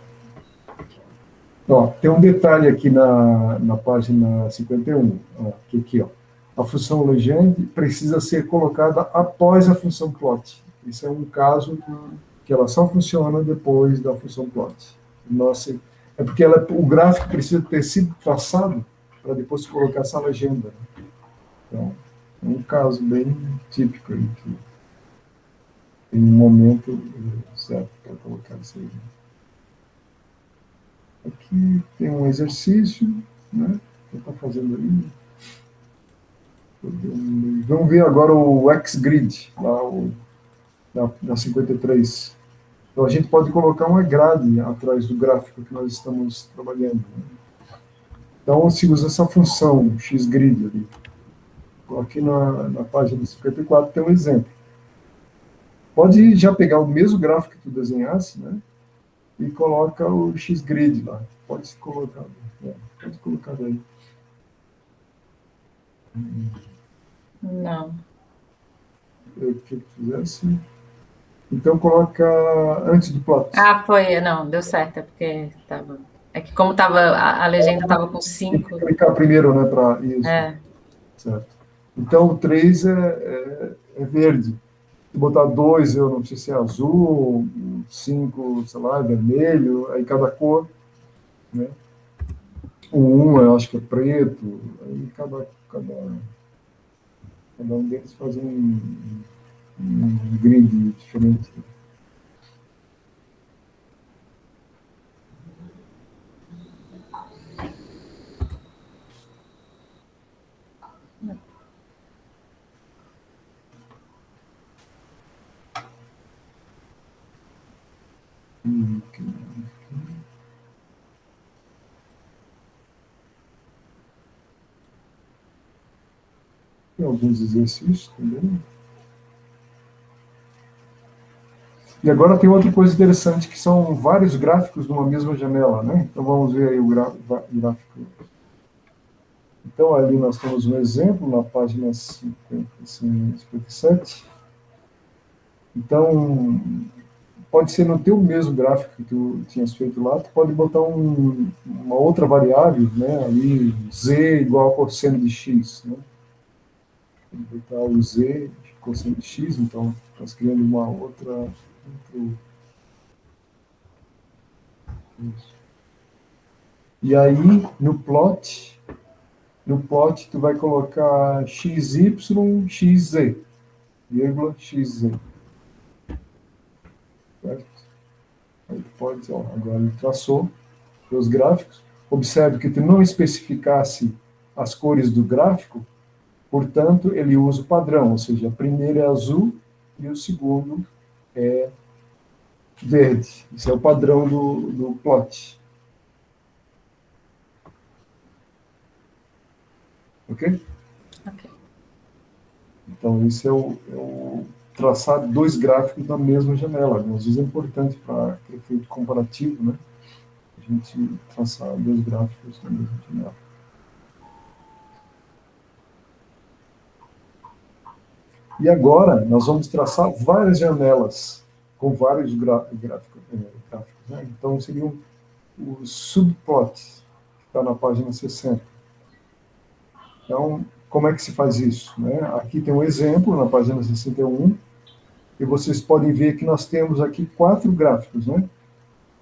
ó, tem um detalhe aqui na página 51, ó, que aqui, ó. A função legend precisa ser colocada após a função plot. Isso é um caso que ela só funciona depois da função plot. Nossa, é porque o gráfico precisa ter sido traçado para depois colocar essa legenda. Então, é um caso bem típico aí, que tem um momento certo para colocar isso aí. Aqui tem um exercício, né? Que está fazendo aí. Vamos ver agora o XGrid, lá na 53. Então, a gente pode colocar uma grade atrás do gráfico que nós estamos trabalhando. Né? Então, se usa essa função xgrid ali. Aqui na página 54 tem um exemplo. Pode já pegar o mesmo gráfico que tu desenhasse, né? E coloca o xgrid lá. Pode colocar daí. Não. Eu que fizesse. Então, coloca antes do plot. Ah, foi. Não, deu certo, é porque estava É que como tava, a legenda estava com Tem que 5. clicar primeiro, né, para isso. É. Certo. Então, o 3 é verde. Se botar 2, eu não sei se é azul, 5, sei lá, é vermelho, aí cada cor, né? O 1 eu acho que é preto, aí cada um deles faz um grid diferente. Tem alguns exercícios também. E agora tem outra coisa interessante, que são vários gráficos numa mesma janela, né? Então vamos ver aí o gráfico. Então ali nós temos um exemplo na página 57. Então, pode ser no teu mesmo gráfico que tu tinhas feito lá, tu pode botar uma outra variável, né? Ali, z igual a cosseno de x, né? Botar o z de cosseno de x, então estás criando uma outra. Isso. E aí, no plot tu vai colocar xy, xz, vírgula, xz. Certo? Aí tu pode, ó, agora ele traçou os gráficos. Observe que tu não especificasse as cores do gráfico, portanto, ele usa o padrão, ou seja, o primeiro é azul e o segundo é verde. Esse é o padrão do plot. Ok? Ok. Então, esse é o traçar dois gráficos na mesma janela. Às vezes é importante para efeito comparativo, né? A gente traçar dois gráficos na mesma janela. E agora, nós vamos traçar várias janelas com vários gráficos. Né? Então, seriam os subplots, que está na página 60. Então, como é que se faz isso? Né? Aqui tem um exemplo, na página 61, e vocês podem ver que nós temos aqui 4 gráficos, né?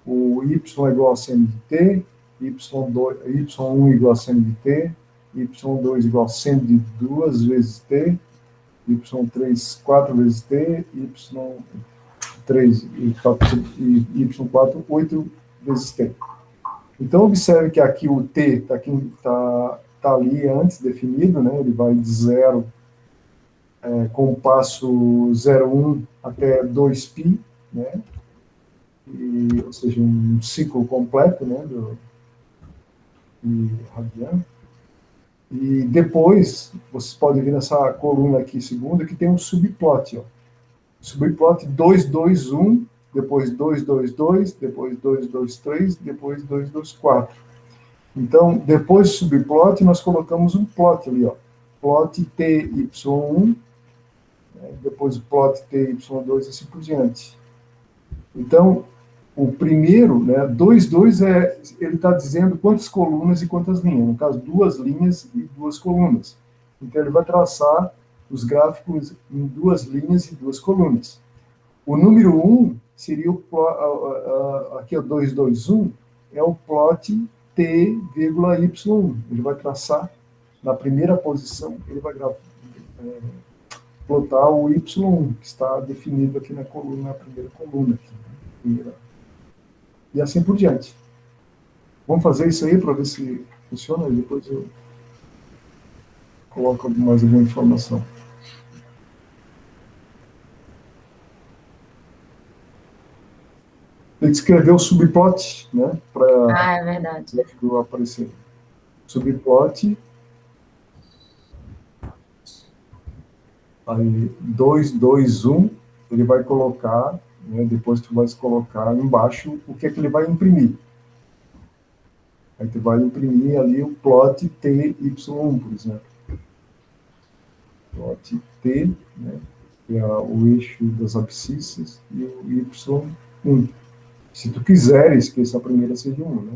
O y é igual a seno de t, y1 igual a seno de t, y2 igual a seno de 2 vezes t, y3 4 vezes t, y3 e y4 8 vezes t. Então, observe que aqui o t tá ali antes definido, né? Ele vai de 0 com o passo 0,1 até 2π, né? Ou seja, um ciclo completo, né? Radiano. E depois, vocês podem ver nessa coluna aqui, segunda, que tem um subplot. Ó. Subplot 2, 2, 1, depois 2, 2, 2, depois 2, 2, 3, depois 2, 2, 4. Então, depois do subplot, nós colocamos um plot ali, ó. Plot TY1, né, depois o plot TY2 e assim por diante. Então, o primeiro, né, 2, 2, ele está dizendo quantas colunas e quantas linhas. No caso, 2 linhas e 2 colunas. Então, ele vai traçar os gráficos em 2 linhas e 2 colunas. O número 1 seria aqui, o 221, é o plot t,y1. Ele vai traçar na primeira posição, ele vai plotar o y1, que está definido aqui na coluna, na primeira coluna. Aqui, né? E assim por diante. Vamos fazer isso aí para ver se funciona e depois eu coloco mais alguma informação. Tem que escrever o subplot, né? Ah, é verdade. Para aparecer. Subplot. Aí, 2, 2, 1, ele vai colocar, né, depois tu vai colocar embaixo o que é que ele vai imprimir. Aí tu vai imprimir ali o plot TY1, por exemplo. Plot T, né, que é o eixo das abscissas, e o Y1. Se tu quiseres que essa primeira seja 1, né?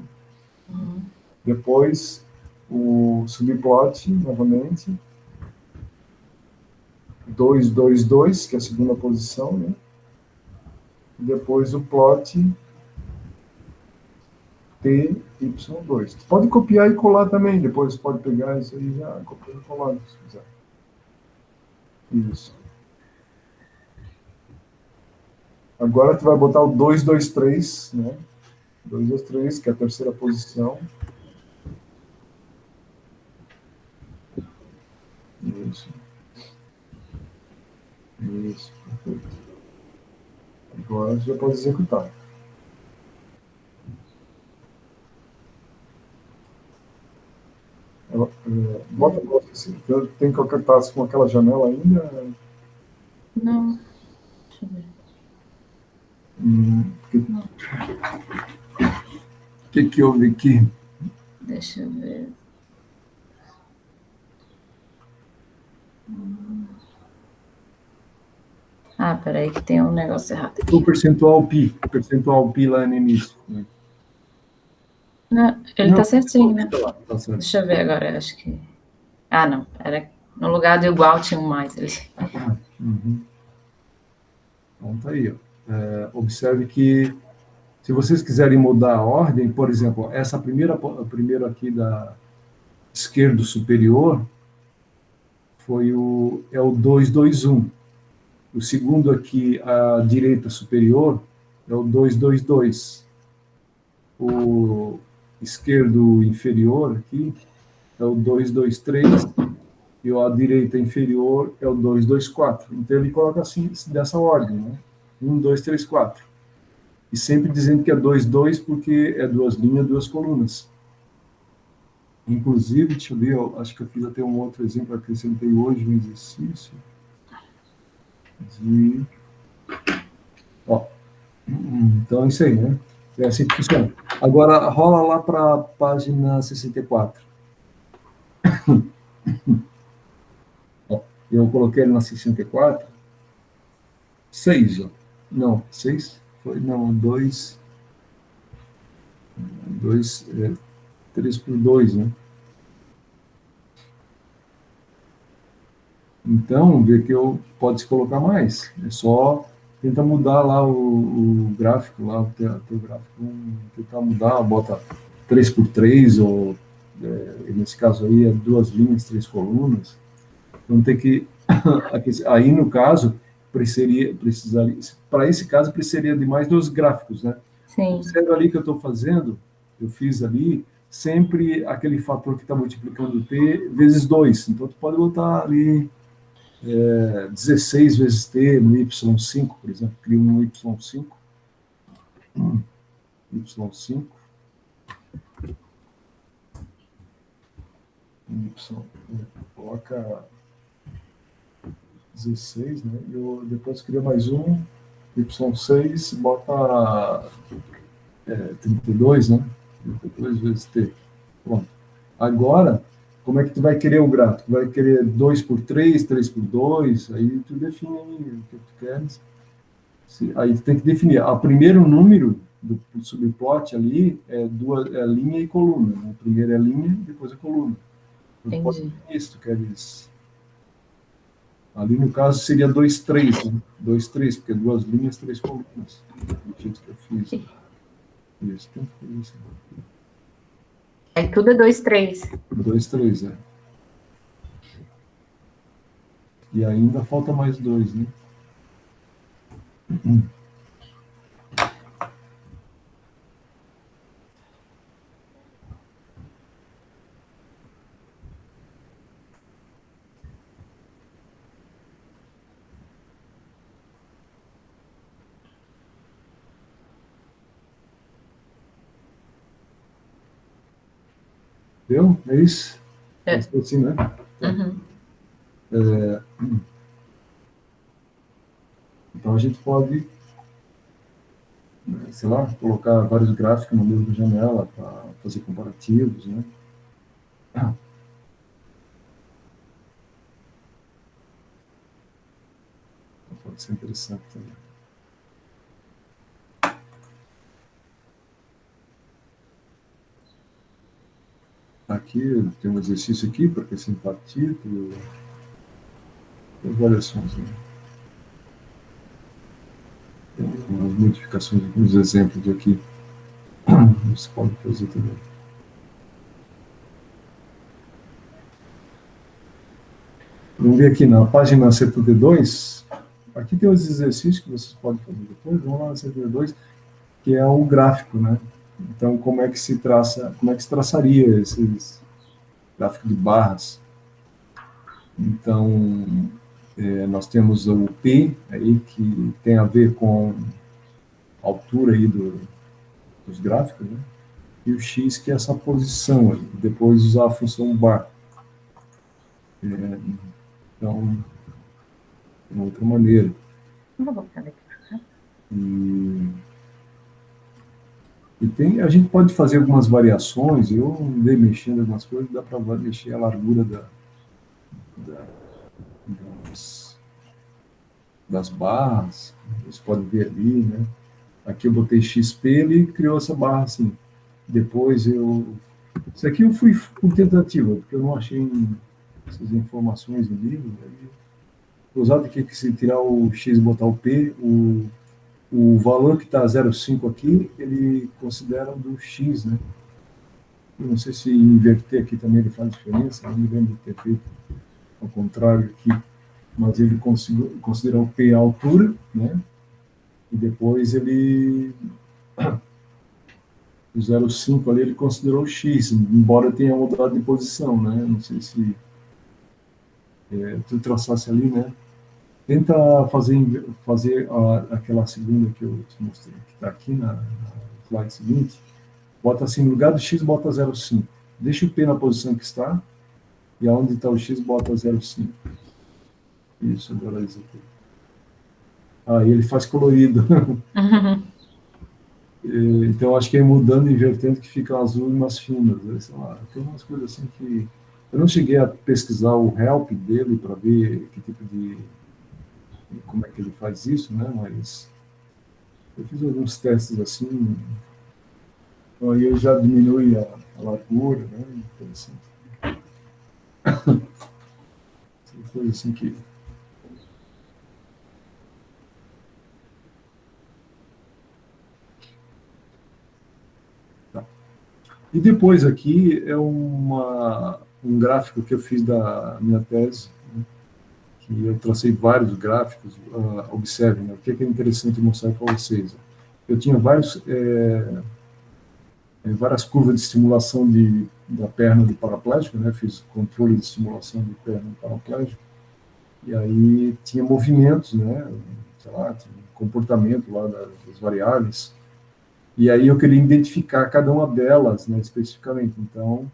Depois, o subplot, novamente, 2, 2, 2, que é a segunda posição, né? Depois o plot T, Y2. Tu pode copiar e colar também, depois pode pegar isso aí e já copiar e colar, se quiser. Isso. Agora tu vai botar o 2, 2, 3, né? 2, 2, 3, que é a terceira posição. Isso. Isso, perfeito. Agora já pode executar. Bota assim, tem que estar com aquela janela ainda. Não, deixa eu ver. Não. O que houve aqui? Deixa eu ver. Ah, peraí, que tem um negócio errado aqui. O percentual pi lá no início. Né? Não, ele Não, tá certinho, né? Tá certo. Deixa eu ver agora, acho que... Ah, não, era no lugar do igual tinha um mais ali. Uhum. Então tá aí. Observe que se vocês quiserem mudar a ordem, por exemplo, essa primeira aqui da esquerdo superior é o 221. O segundo aqui, à direita superior, é o 222. O esquerdo inferior aqui é o 223 e a direita inferior é o 224. Então ele coloca assim, dessa ordem, né? 1, 2, 3, 4. E sempre dizendo que é 2, 2 porque é duas linhas, duas colunas. Inclusive, deixa eu ver, eu acho que eu fiz até um outro exemplo, acrescentei hoje um exercício de... Ó, então é isso aí, né? É assim que funciona. Agora, rola lá para a página 64. Ó, eu coloquei ele na 64. 6, ó. Não, 6? Foi, não, 2, 2, 3 por 2, né? Então, vê que pode se colocar mais. É só tentar mudar lá o gráfico, lá o teu gráfico, tentar mudar, bota 3 por 3 ou nesse caso aí é duas linhas, três colunas. Então tem que aí no caso precisaria para esse caso precisaria de mais dois gráficos, né? Sim. Observa ali que eu estou fazendo, eu fiz ali sempre aquele fator que está multiplicando t vezes 2. Então tu pode botar ali 16 vezes t no y5, por exemplo, cria um y5, y5, coloca 16, né? E depois cria mais um, y6, bota 32, né? 32 vezes t. Pronto. Agora, como é que tu vai querer o gráfico? Vai querer 2 por 3, 3 por 2, aí tu define o que tu queres. Aí tu tem que definir. O primeiro número do subplot ali é linha e coluna. Né? Primeiro é linha, depois é coluna. Tu pode definir se tu queres. Ali no caso seria 2, 3, né? 2, 3, porque duas linhas, três colunas. Do jeito que eu fiz. Né? Isso, tem que fazer isso. É tudo é 2, 3. 2, 3, é. E ainda falta mais dois, né? Deu? É isso? É assim, né? Uhum. Então a gente pode, sei lá, colocar vários gráficos no mesmo janela para fazer comparativos, né? Pode ser interessante também. aqui, tem um exercício aqui para acrescentar título, tem variações, né? Tem umas modificações, alguns exemplos aqui, você pode fazer também. Vamos ver aqui na página 72, aqui tem os exercícios que vocês podem fazer depois, vamos lá na 72, que é o gráfico, né? Então, como é que se traçaria esses gráficos de barras? Então, nós temos o P aí, que tem a ver com a altura aí dos gráficos, né? E o X, que é essa posição aí, depois usar a função bar. Então, de uma outra maneira. A gente pode fazer algumas variações, eu andei mexendo em algumas coisas, dá para mexer a largura das barras, você pode ver ali, né? Aqui eu botei XP, ele criou essa barra assim. Depois isso aqui eu fui com tentativa, porque eu não achei essas informações no livro. Usado que se tirar o X e botar o P, o valor que está 0,5 aqui, ele considera do X, né? Eu não sei se inverter aqui também ele faz diferença, não me lembro de ter feito ao contrário aqui, mas ele considera o P a altura, né? E depois ele, o 0,5 ali, ele considerou o X, embora tenha mudado de posição, né? Não sei se tu traçasse ali, né? Tenta fazer aquela segunda que eu te mostrei, que está aqui na slide seguinte. Bota assim, no lugar do X, bota 0,5. Deixa o P na posição que está, e aonde está o X, bota 0,5. Isso, agora isso aqui. Aí ele faz colorido. Então, acho que é mudando e invertendo que fica azul e mais finas. Né? Sei lá, tem umas coisas assim que... Eu não cheguei a pesquisar o help dele para ver que tipo de... como é que ele faz isso, né? Mas eu fiz alguns testes assim, então aí eu já diminui a largura, né? Interessante. Coisa assim que... Tá. E depois aqui é um gráfico que eu fiz da minha tese, né? Que eu tracei vários gráficos. Observem, né? O que é interessante mostrar para vocês. Eu tinha várias curvas de estimulação da perna do paraplégico, né? Fiz controle de estimulação de perna do paraplégico, e aí tinha movimentos, né? Sei lá, tinha comportamento lá das variáveis, e aí eu queria identificar cada uma delas, né, especificamente. Então,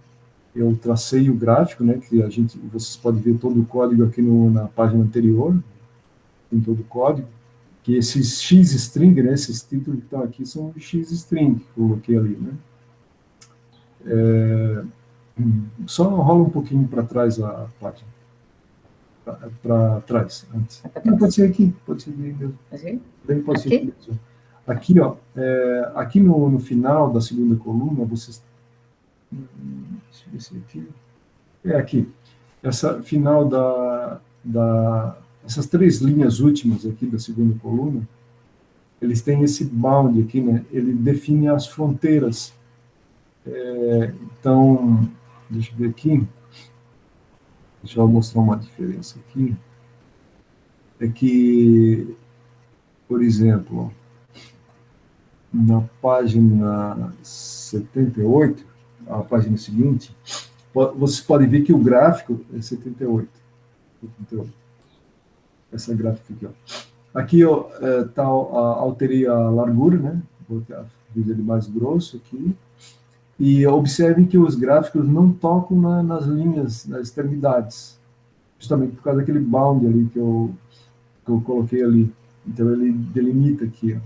eu tracei o gráfico, né, que vocês podem ver todo o código aqui na página anterior, tem todo o código, que esses X-string, né, esses títulos que estão aqui são X-string, que eu coloquei ali, né. Só rola um pouquinho para trás a página. Para trás, antes. Não, pode ser aqui mesmo. Bem, pode ser aqui mesmo. Aqui, ó, aqui no final da segunda coluna, vocês... Deixa eu ver se é aqui. Aqui. Essa final essas três linhas últimas aqui da segunda coluna, eles têm esse bound aqui, né? Ele define as fronteiras. Então, deixa eu ver aqui. Deixa eu mostrar uma diferença aqui. É que, por exemplo, na página 78, a página seguinte, vocês podem ver que o gráfico é 78. Essa gráfica aqui, ó. Aqui eu alterei a largura, né? Fiz ele mais grosso aqui. E observem que os gráficos não tocam nas linhas, nas extremidades, justamente por causa daquele bound ali que eu coloquei ali. Então ele delimita aqui, ó.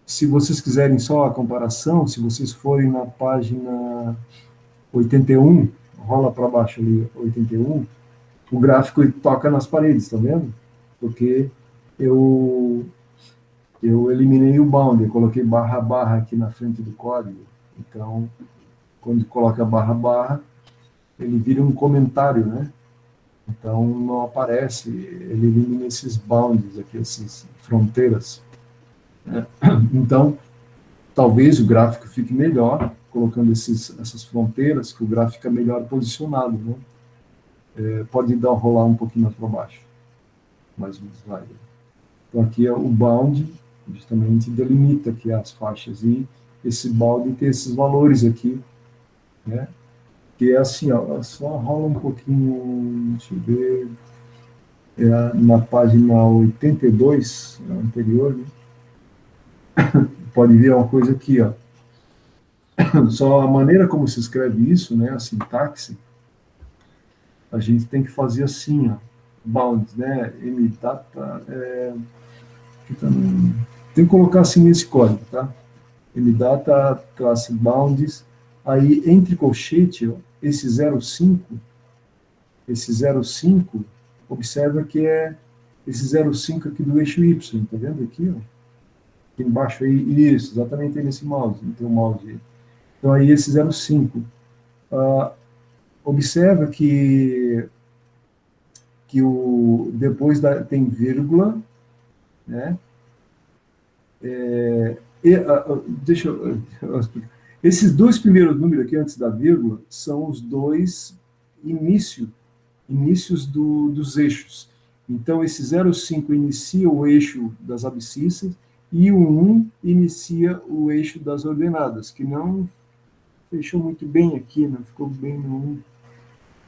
Se vocês quiserem só a comparação, se vocês forem na página 81, rola para baixo ali, 81, o gráfico toca nas paredes, tá vendo? Porque eu eliminei o bound, eu coloquei barra barra aqui na frente do código. Então, quando coloca barra barra, ele vira um comentário, né? Então, não aparece, ele elimina esses bounds aqui, essas fronteiras. Né? Então, talvez o gráfico fique melhor, colocando essas fronteiras, que o gráfico fica melhor posicionado, né? Pode rolar um pouquinho mais para baixo, mais um slide. Então, aqui é o bound, justamente delimita aqui as faixas, e esse bound tem esses valores aqui, né? Que é assim, ó, só rola um pouquinho, deixa eu ver, na página 82, anterior, né? Pode ver uma coisa aqui, ó. Só a maneira como se escreve isso, né, a sintaxe, a gente tem que fazer assim, ó, bounds, né, mdata, tem que colocar assim nesse código, tá? Mdata, classe bounds, aí entre colchete, ó, esse 05, observa que é esse 05 aqui do eixo Y, tá vendo aqui, ó? Aqui embaixo aí, isso, exatamente aí nesse mouse, não tem um mouse aí. Então aí esse 05. Observa que depois tem vírgula, né? Deixa eu explicar. Esses dois primeiros números aqui antes da vírgula são os dois inícios dos eixos. Então, esse 05 inicia o eixo das abscissas e o 1 inicia o eixo das ordenadas, que não fechou muito bem aqui, não ficou bem no 1.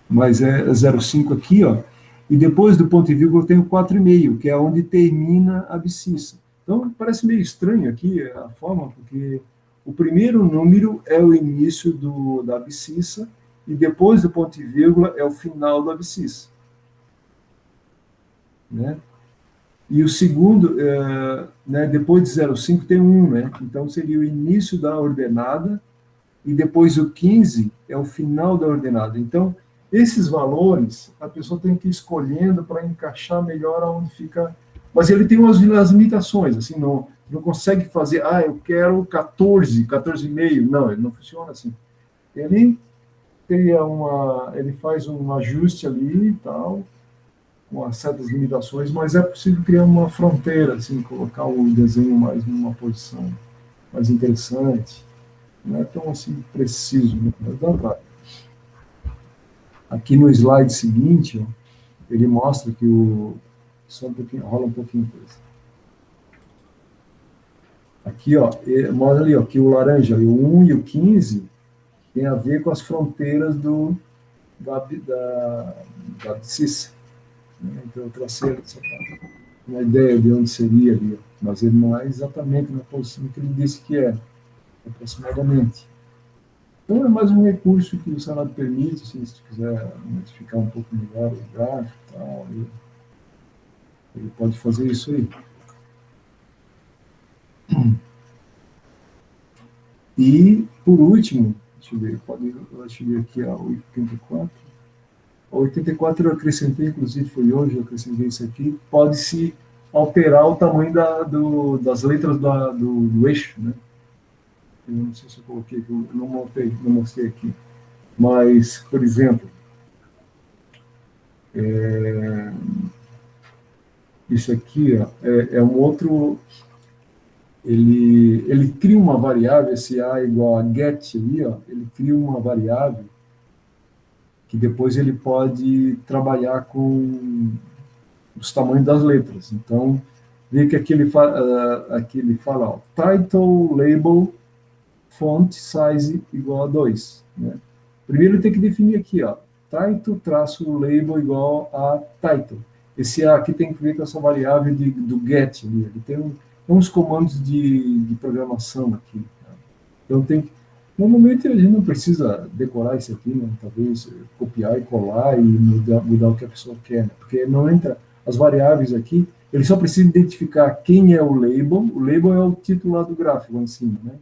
Mas é 05 aqui, ó. E depois do ponto e vírgula tem o 4,5, que é onde termina a abscissa. Então, parece meio estranho aqui a forma, porque o primeiro número é o início da abscissa, e depois do ponto e vírgula é o final da abscissa. Né? E o segundo, né, depois de 0,5 tem 1, né? Então seria o início da ordenada, e depois o 15 é o final da ordenada. Então, esses valores, a pessoa tem que ir escolhendo para encaixar melhor aonde fica. Mas ele tem umas limitações, assim, não consegue fazer, eu quero 14, 14,5. Não, ele não funciona assim. Ele faz um ajuste ali e tal, com certas limitações, mas é possível criar uma fronteira, assim, colocar o desenho mais numa posição mais interessante. Não é tão assim preciso, mas dá para. Aqui no slide seguinte, ó, ele mostra que só um pouquinho, rola um pouquinho depois. Aqui, ó, mostra ali, ó, que o laranja, o 1 e o 15 tem a ver com as fronteiras da abscissa. Então, eu tracei uma ideia de onde seria ali, ó, mas ele não é exatamente na posição que ele disse que é, aproximadamente. Então, é mais um recurso que o Senado permite, assim, se quiser modificar um pouco melhor o gráfico e tal, ele pode fazer isso aí. E, por último, deixa eu ver aqui a 84. A 84 eu acrescentei, inclusive foi hoje, eu acrescentei isso aqui, pode-se alterar o tamanho das letras do eixo, né? Eu não sei se eu coloquei aqui, eu não mostrei aqui. Mas, por exemplo, isso aqui ó, é um outro. Ele cria uma variável, esse A igual a get ali, ó, ele cria uma variável que depois ele pode trabalhar com os tamanhos das letras. Então, vê que aqui ele fala ó, title label font size igual a 2. Né? Primeiro tem que definir aqui, ó, title traço label igual a title. Esse A aqui tem que ver com essa variável do get. Ele tem uns comandos de programação aqui. Tá? Então, normalmente a gente não precisa decorar isso aqui, né? Talvez copiar e colar e mudar o que a pessoa quer, né? Porque não entra as variáveis aqui, ele só precisa identificar quem é o label é o título lá do gráfico lá em cima, né?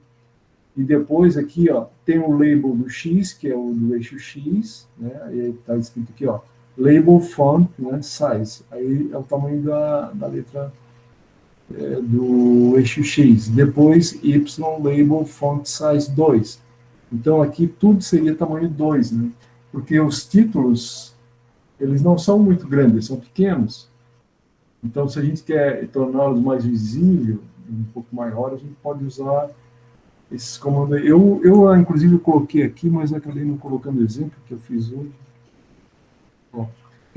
E depois aqui, ó, tem o label do X, que é o do eixo X, né? Aí está escrito aqui, ó, label font, né, size. Aí é o tamanho da letra do eixo X. Depois Y label font size 2. Então aqui tudo seria tamanho 2, né? porque os títulos, eles não são muito grandes, são pequenos. Então, se a gente quer torná-los mais visíveis, um pouco maior, a gente pode usar esses comandos. Inclusive, coloquei aqui, mas acabei não colocando o exemplo que eu fiz hoje. Ó,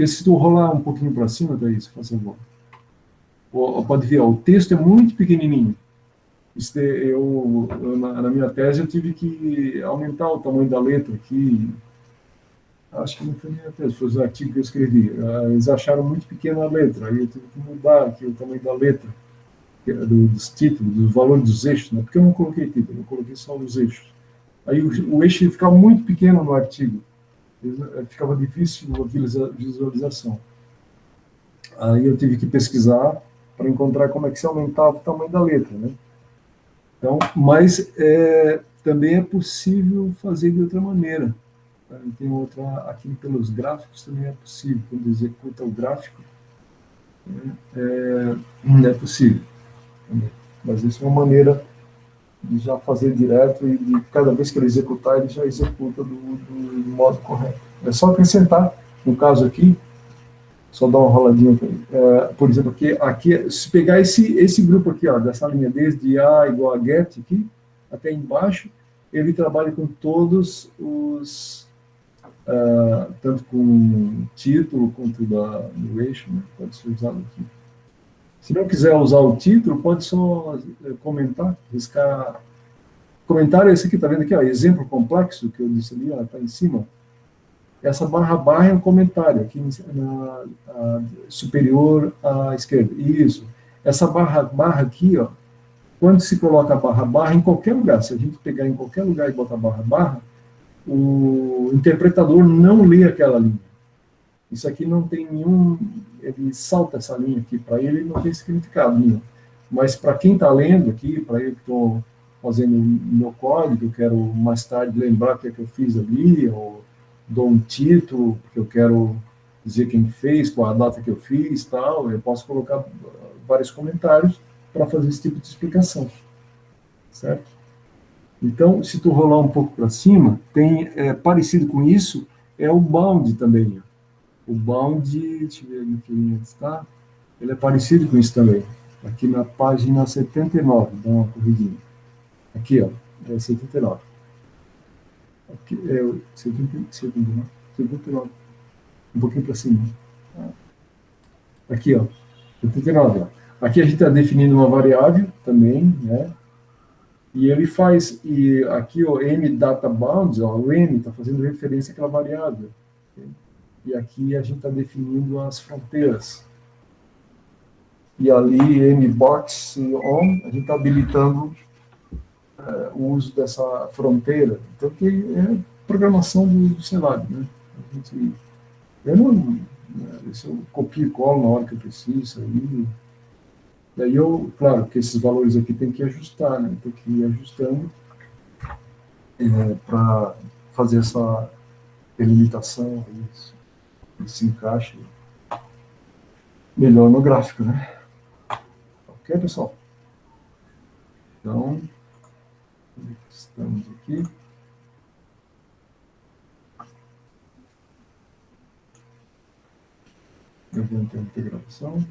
se tu rolar um pouquinho para cima, Thaís, faz favor. Pode ver, ó, o texto é muito pequenininho. Na minha tese, eu tive que aumentar o tamanho da letra aqui. Acho que não foi minha tese, foi os artigos que eu escrevi. Eles acharam muito pequena a letra, aí eu tive que mudar aqui o tamanho da letra, dos títulos, do valor dos eixos, né? Porque eu não coloquei título, eu coloquei só os eixos. Aí o eixo ficava muito pequeno no artigo, ficava difícil a visualização. Aí eu tive que pesquisar para encontrar como é que se aumentava o tamanho da letra, né? Então, mas também é possível fazer de outra maneira. Tem outra, aqui pelos gráficos também é possível, quando executa o gráfico, é possível. Mas isso é uma maneira de já fazer direto e de cada vez que ele executar, ele já executa do modo correto. É só acrescentar, no caso aqui, só dar uma roladinha aqui. Por exemplo, aqui, se pegar esse grupo aqui, ó, dessa linha, desde A igual a get aqui, até embaixo, ele trabalha com todos os, tanto com título quanto do eixo, né? Pode ser usado aqui. Se não quiser usar o título, pode só comentar, riscar. Comentário é esse aqui, tá vendo aqui, ó, exemplo complexo, que eu disse ali, ó, tá em cima. Essa barra é um comentário, aqui superior à esquerda. Isso. Essa barra aqui, ó, quando se coloca a barra em qualquer lugar, se a gente pegar em qualquer lugar e botar barra, o interpretador não lê aquela linha. Isso aqui não tem nenhum... Ele salta essa linha aqui, para ele não tem significado nenhum. Mas para quem está lendo aqui, para eu que estou fazendo o meu código, eu quero mais tarde lembrar o que é que eu fiz ali, ou dou um título, porque eu quero dizer quem fez, qual a data que eu fiz, tal, eu posso colocar vários comentários para fazer esse tipo de explicação, certo? Então, se tu rolar um pouco para cima, tem parecido com isso, é o bound também. O bound, deixa eu ver em que linha está, ele é parecido com isso também. Aqui na página 79, dá uma corridinha. Aqui, ó, é 79. Aqui é 79. Um pouquinho para cima. Aqui, ó, 79. Ó. Aqui a gente está definindo uma variável também, né? E ele faz, e aqui o mDataBounds, ó, o m está fazendo referência àquela variável. Okay? E aqui a gente está definindo as fronteiras. E ali, mBox.on, a gente está habilitando o uso dessa fronteira. Então, que é programação do cenário, né? A gente, se eu copio e colo na hora que eu preciso, aí... Daí claro, que esses valores aqui tem que ajustar, né? Tem que ir ajustando para fazer essa delimitação, esse encaixe melhor no gráfico, né? Ok, pessoal? Então, estamos aqui. Eu vou interromper a gravação.